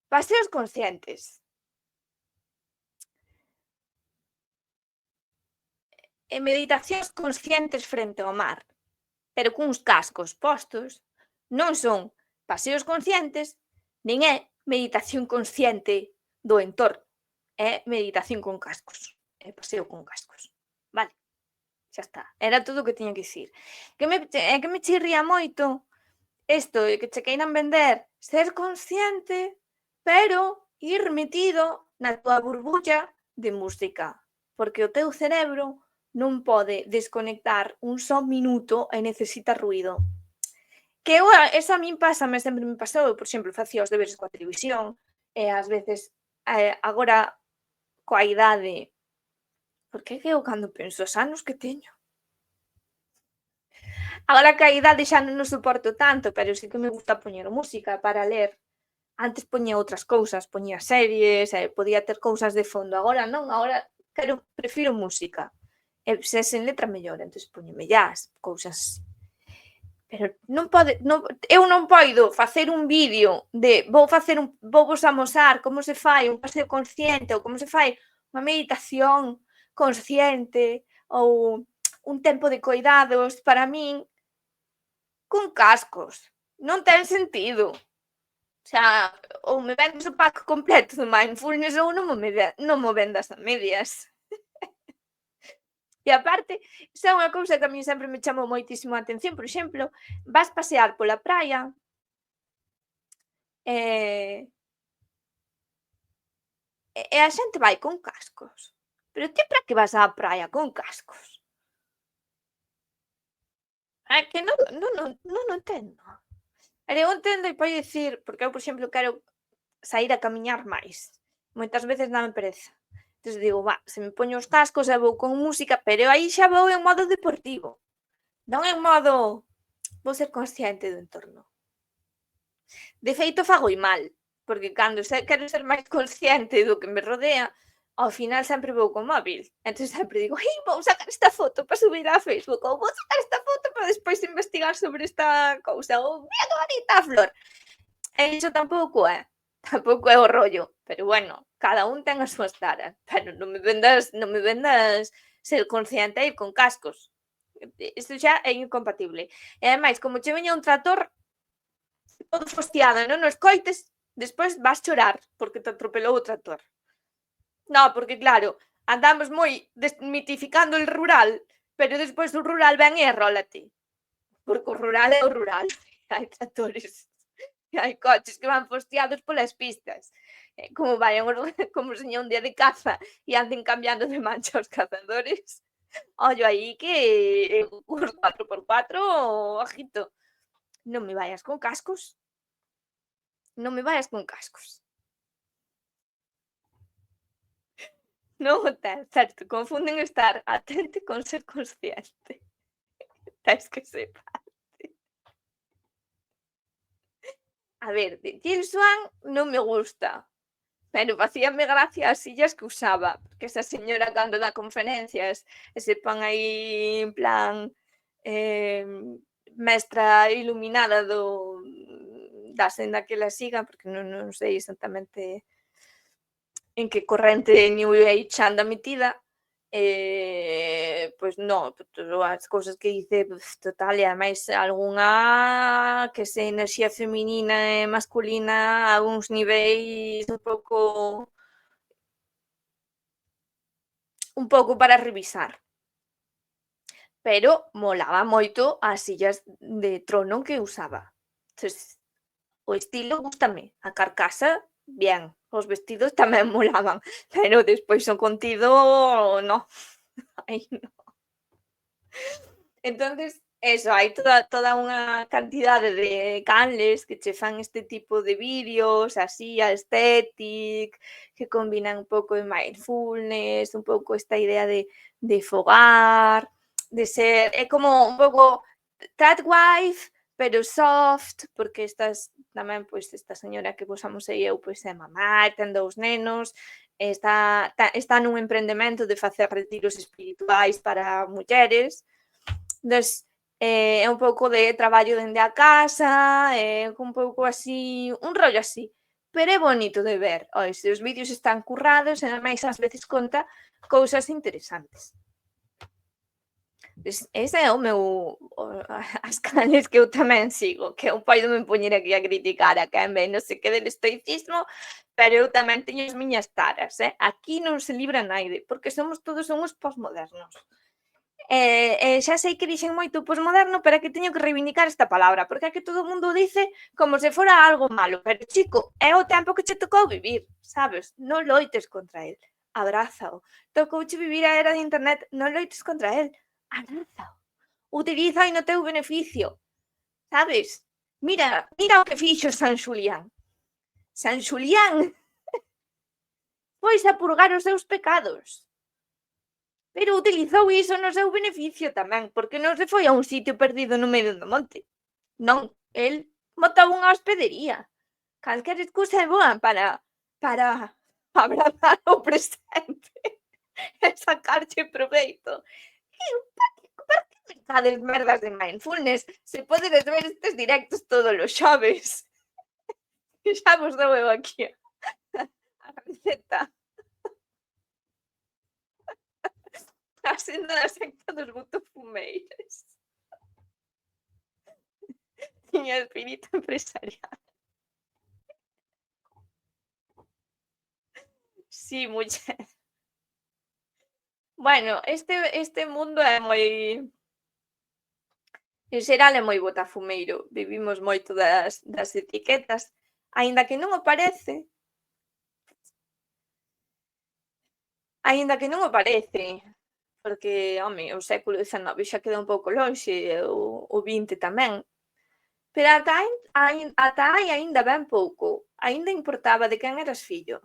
Paseos conscientes. E meditacións conscientes frente ao mar, pero cuns cascos postos, non son paseos conscientes, nin é meditación consciente do entorno, é meditación con cascos, é paseo con cascos, vale, xa está, era todo o que tiña que dicir. É que me chirría moito isto de que che queiran vender ser consciente, pero ir metido na túa burbulla de música, porque o teu cerebro non pode desconectar un só minuto e necesita ruído. Que eso a min pásame, sempre me pasou, por exemplo, facía os deberes coa televisión, e ás veces, agora, coa idade, Porque eu cando penso os anos que teño. Agora que a idade xa non o suporto tanto, pero sí que me gusta poñer música para ler. Antes poñía outras cousas, poñía series, podía ter cousas de fondo. Agora non, agora prefiro música. E se sen letra mellor, entón poñeme jazz, cousas así. Pero eu non poido facer un vídeo de vou vos amosar como se fai un paseo consciente ou como se fai unha meditación consciente ou un tempo de coidados para min con cascos. Non ten sentido. O sea, ou me vendes o pack completo de mindfulness ou non mo vendas a medias. E aparte, iso é unha cousa que a min sempre me chamou moitísimo a atención. Por exemplo, vas pasear pola praia e a xente vai con cascos. Pero ti para que vas á praia con cascos? É que non entendo. Eu entendo e pode dicir, porque eu, por exemplo, quero sair a camiñar máis. Moitas veces dame pereza. Entón digo, se me poño os cascos e vou con música, pero aí xa vou en modo deportivo. Non en modo vou ser consciente do entorno. De feito, fago mal, porque cando quero ser máis consciente do que me rodea, ao final sempre vou co móvil. Entón sempre digo, vou sacar esta foto para subir a Facebook, ou vou sacar esta foto para despois investigar sobre esta cousa, ou mira que bonita a flor. E iso tampouco é o rollo, pero bueno, cada un ten as súas taras, pero non me vendas ser consciente e ir con cascos. Isto xa é incompatible. E ademais, como che veña un trator todo fostiado e non o escoites, despois vas chorar porque te atropelou o trator. No, porque claro, andamos moi desmitificando el rural, pero despois o rural ven e arrólate. Porque o rural é o rural. Hai tractores, hai coches que van fostiados polas pistas. Como seña un día de caza e anden cambiando de mancha os cazadores. Ollo aí que os 4x4, ojito. Non me vayas con cascos. Non me vayas con cascos. Non ten, certo, confunden estar atento con ser consciente. Tes que separte. A ver, de Jill Swan non me gusta, pero facíame gracia as sillas que usaba, porque esa señora cando dá conferencias e se pon aí en plan mestra iluminada da senda que la siga, porque non sei exactamente en que corrente New Age anda metida, pois non, as cousas que dice total, e ademais algunha que se enerxía feminina e masculina a uns niveis un pouco para revisar. Pero molaba moito as sillas de trono que usaba. Entonces, o estilo gústame, a carcasa, bien, os vestidos tamén molaban, pero despois o contido, no. Aí no. Entonces, eso, hai toda unha cantidade de canles que che fan este tipo de vídeos, así, aesthetic, que combinan un pouco de mindfulness, un pouco esta idea de fogar, de ser, é como un pouco that wife, pero soft, porque tamén, pois, esta señora que vos amosei eu, pois, é mamá, ten 2 nenos, está nun emprendemento de facer retiros espirituais para mulleres. Entón, é un pouco de traballo dende a casa, un pouco así, un rollo así, pero é bonito de ver. Os vídeos están currados e ademais ás veces conta cousas interesantes. Ese é o meu as canles que eu tamén sigo, que eu podo me poñer aquí a criticar a quen ve non sei que del estoicismo, pero eu tamén teño as miñas taras, aquí non se libra naide, porque todos somos posmodernos. Xa sei que dixen moito posmoderno, pero é que teño que reivindicar esta palabra, porque é que todo o mundo dice como se fora algo malo, pero chico, é o tempo que che tocou vivir, sabes? Non loites contra el, abrázao. Tocouche vivir a era de internet, non loites contra el, abrázao. Utiliza no teu beneficio, sabes? Mira o que fixo San Xulián. San Xulián pois a purgar os seus pecados. pero utilizou iso no seu beneficio tamén, porque non se foi a un sitio perdido no medio do monte. Non, el montou unha hospedería. Calquera excusa é boa para abrazar o presente e sacarche proveito. Por que mercades merdas de mindfulness? Se podedes ver estes directos todos os xoves. Xa vos dou eu aquí a receta. A senda da secta dos botofumeiros. Tiña espírito empresarial. Sí, muller. Bueno, este mundo é moi... En xeral é moi botafumeiro. Vivimos moito das etiquetas, aínda que non o parece. Aínda que non o parece, porque, home, o século XIX xa queda un pouco lonxe, o XX tamén. Pero ata hai aínda ben pouco, aínda importaba de quen eras fillo.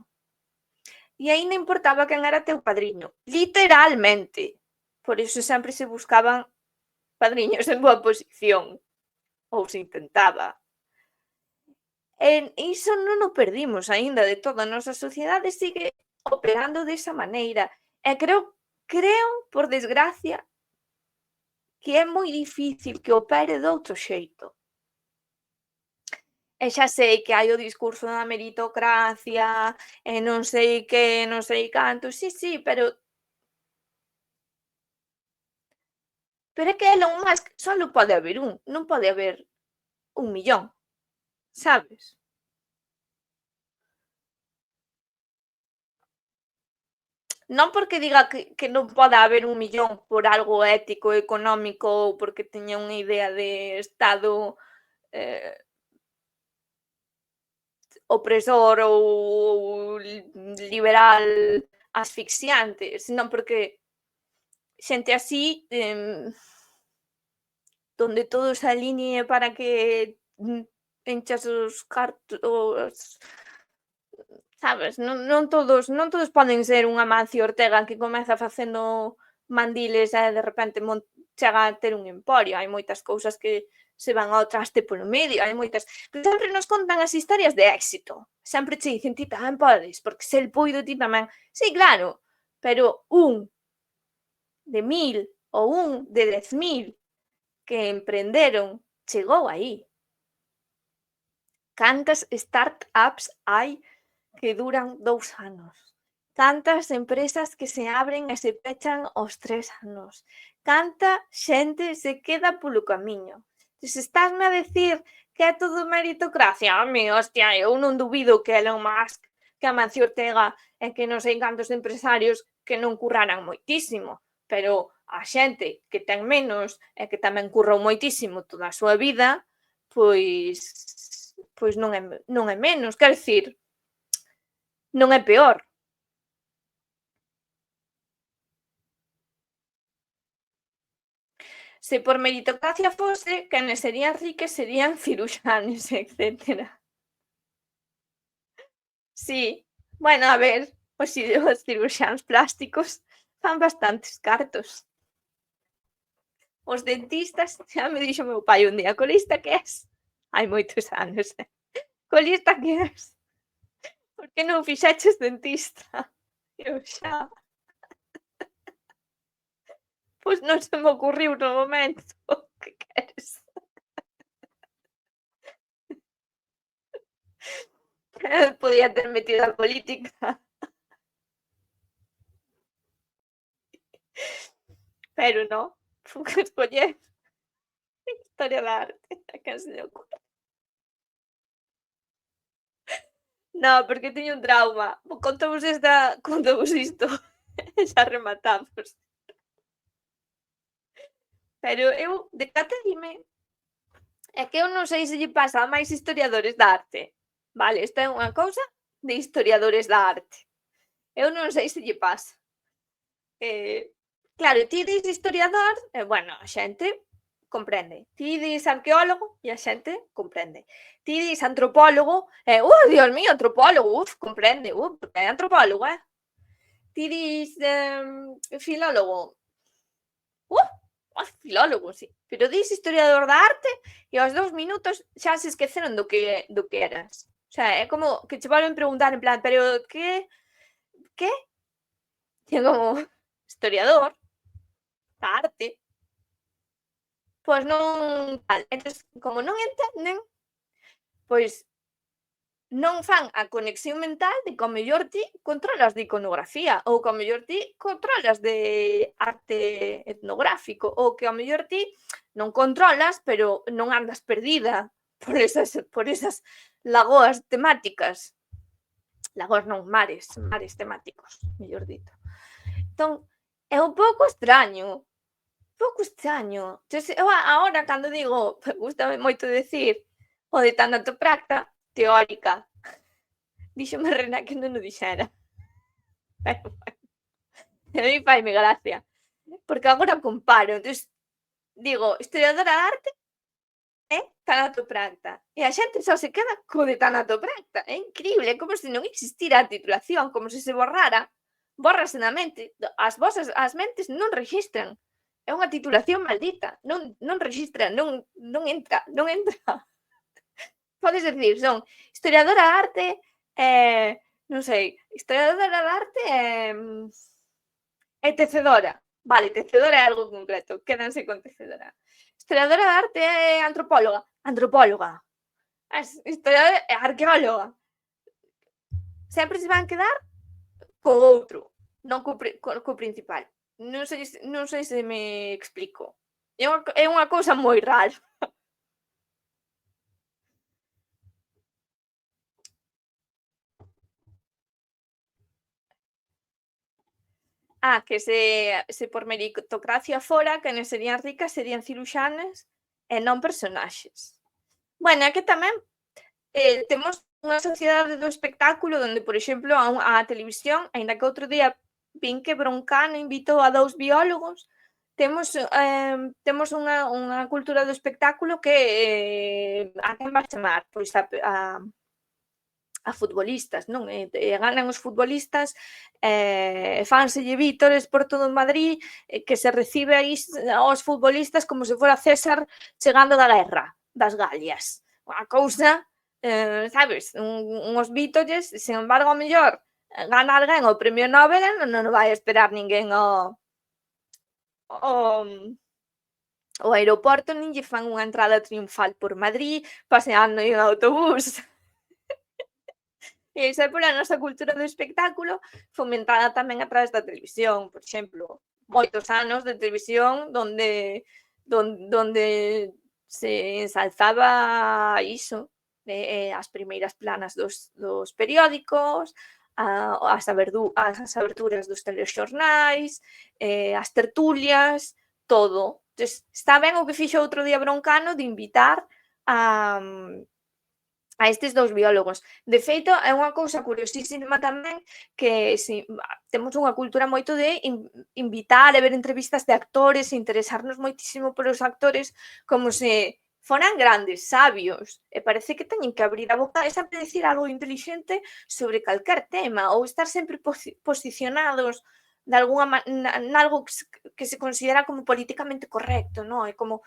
E aínda importaba quen era teu padriño, literalmente. Por iso sempre se buscaban padriños en boa posición, ou se intentaba. Iso non o perdimos aínda de toda a nosa sociedade, sigue operando desa maneira. E creo, por desgracia, que é moi difícil que opere doutro xeito. E xa sei que hai o discurso da meritocracia, e non sei que, non sei canto, sí, pero é que Elon Musk só pode haber un, non pode haber 1.000.000, sabes? Non porque diga que non poda haber 1.000.000 por algo ético, económico, ou porque teña unha idea de Estado opresor ou liberal asfixiante, senón porque xente así, donde todo se alinee para que enchas os cartos, sabes? Non todos poden ser un Amancio Ortega que comeza facendo mandiles e de repente chega a ter un emporio. Hai moitas cousas que se van ao traste polo medio, hai moitas... Pero sempre nos contan as historias de éxito. Sempre che dicen, ti tamén podes, porque se el puido, ti tamén. Sí, claro, pero un de 1.000 ou un de 10.000 que emprenderon chegou aí. Cantas startups hai que duran 2 anos? Cantas empresas que se abren e se pechan aos 3 anos? Canta xente se queda polo camiño? Se estásme a decir que é todo meritocracia, hostia, eu non dubido que Elon Musk, que Amancio Ortega e que non sei cantos empresarios que non curraran moitísimo, pero a xente que ten menos e que tamén currou moitísimo toda a súa vida, pois non é menos, quero dicir, non é peor. Se por meritocracia fose, quenes serían riques serían ciruxanes, etcétera. Sí, bueno, a ver, os ciruxáns plásticos fan bastantes cartos. Os dentistas, xa me dixo meu pai un día, colista que és? Hai moitos anos, colista que és? Por que non fixeches dentista? Eu xa... Pois non se me ocurriu no momento. Que queres? Podía ter metido a política. Pero non, fui que escoller historia da arte. A quen se lle ocurre? Non, porque teño un trauma. Contamos isto e xa rematamos. Pero eu decatadime. É que eu non sei se lle pasa a máis historiadores da arte. Vale, esta é unha cousa de historiadores da arte. Eu non sei se lle pasa. Claro, ti dis historiador, bueno, a xente comprende. Ti dis arqueólogo e a xente comprende. Ti dis antropólogo, Dios mío, antropólogo, comprende, porque é antropólogo, ti dis filólogo, filólogo, sí, pero dis historiador da arte e aos 2 minutos xa se esqueceron do que eras. O sea, é como que che volven preguntar en plan, pero que? E como historiador da arte, pois non tal. Entón, como non entenden, pois non fan a conexión mental de que ao mellor ti controlas de iconografía ou que ao mellor ti controlas de arte etnográfico ou que ao mellor ti non controlas, pero non andas perdida por esas lagoas temáticas. Lagoas non, mares temáticos, mellor dito. Entón, é un pouco extraño. Entonces, eu agora cando digo, gústame moito decir o de tanatopracta teórica, díxome Rena que non o dixera. A mí faime gracia, porque agora comparo, entonces digo, historiadora de arte é tanatopracta, e a xente só se queda co de tanatopracta, é increíble, é como se non existira a titulación, como se se borrase na mente, as mentes non rexistran, é unha titulación maldita, non rexistra, non entra. Podes decir, son historiadora de arte, non sei, historiadora de arte e tecedora. Vale, tecedora é algo concreto, quédanse con tecedora. Historiadora de arte é antropóloga. Historiadora é arqueóloga. Sempre se van quedar co outro, non co principal. Non sei se me explico. É unha cousa moi rara. Que se por meritocracia fora, quen serían ricas serían ciruxanas e non personaxes. Bueno, é que tamén temos unha sociedade do espectáculo onde, por exemplo, a televisión, aínda que outro día vin que Broncano invitou a 2 biólogos, temos unha cultura do espectáculo que a quen vai chamar? Pois a futbolistas, non? E ganan os futbolistas, fánselle vítores por todo Madrid, que se recibe aí aos futbolistas como se fora César chegando da guerra das Galias. Unha cousa, sabes, uns vítores, sen embargo, ao mellor gana alguén o premio Nobel e non vai esperar ninguén ao aeroporto, nin lle fan unha entrada triunfal por Madrid paseando en autobús. E esa é pola nosa cultura do espectáculo fomentada tamén a través da televisión, por exemplo, moitos anos de televisión donde se ensalzaba iso, as primeiras planas dos periódicos, as aberturas dos telexornais, as tertulias, todo. Entón, está ben o que fixo outro día Broncano de invitar a estes 2 biólogos. De feito, é unha cousa curiosísima tamén que temos unha cultura moito de invitar e ver entrevistas de actores e interesarnos moitísimo polos actores como se foran grandes sabios e parece que teñen que abrir a boca e sempre dicir algo intelixente sobre calquer tema ou estar sempre posicionados de nalgo que se considera como políticamente correcto, non? É como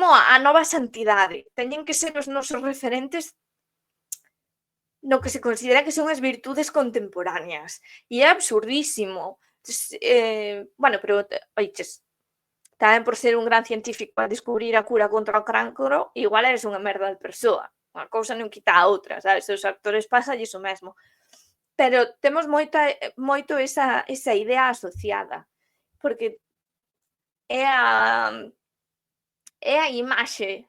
a nova santidade. Teñen que ser os nosos referentes no que se considera que son as virtudes contemporáneas. E é absurdísimo. Bueno, pero, oiches, tamén por ser un gran científico a descubrir a cura contra o cancro, igual eres unha merda de persoa. Unha cousa non quita a outra, sabes? Os actores pasalles o mesmo. Pero temos moito esa idea asociada, porque é a imaxe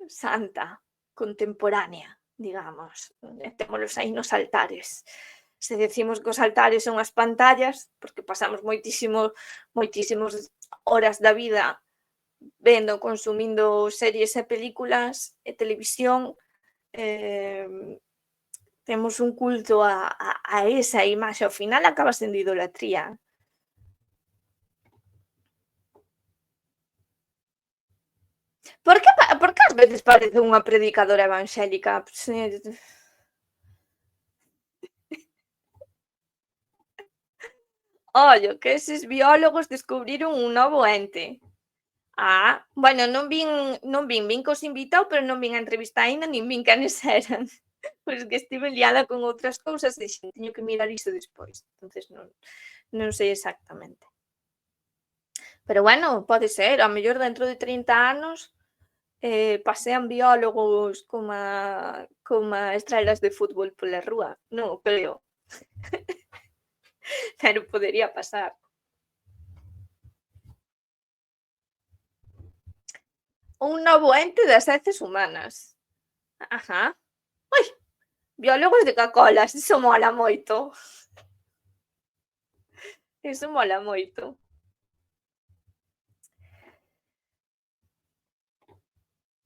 santa contemporánea, digamos, témolos aí nos altares. Se decimos que os altares son as pantallas, porque pasamos moitísimas horas da vida vendo, consumindo series e películas e televisión, temos un culto a esa imaxe, ao final acaba sendo idolatría. Por que ás veces parece unha predicadora evangélica? Ollo, que eses biólogos descubriron un novo ente. Bueno, non vin cos invitados, pero non vin a entrevista aínda, nin vin canes eran. Pois que estive liada con outras cousas e dixen, teño que mirar iso despois. Entonces non sei exactamente. Pero bueno, pode ser, a mellor dentro de 30 anos pasean biólogos coma estrelas de fútbol pola rúa. Non o creo. Pero podería pasar. Un novo ente das heces humanas. Ajá. Ui, biólogos de cacolas, iso mola moito. Iso mola moito.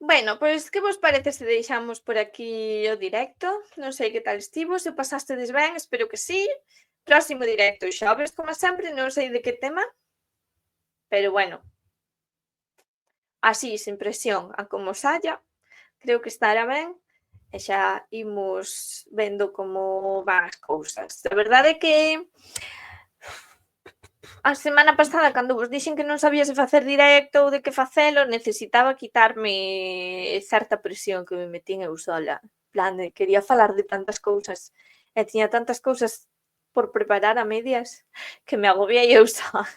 Bueno, pois que vos parece se deixamos por aquí o directo? Non sei que tal estivo, se pasastes ben, espero que sí. Próximo directo xoves, como sempre, non sei de que tema, pero bueno, así, sen presión, a como saia, creo que estará ben e xa imos vendo como van as cousas. A verdade é que a semana pasada, cando vos dixen que non sabía se facer directo ou de que facelo, necesitaba quitarme certa presión que me metín eu sola. En plan de, quería falar de tantas cousas e tiña tantas cousas por preparar a medias que me agobiei eu soa.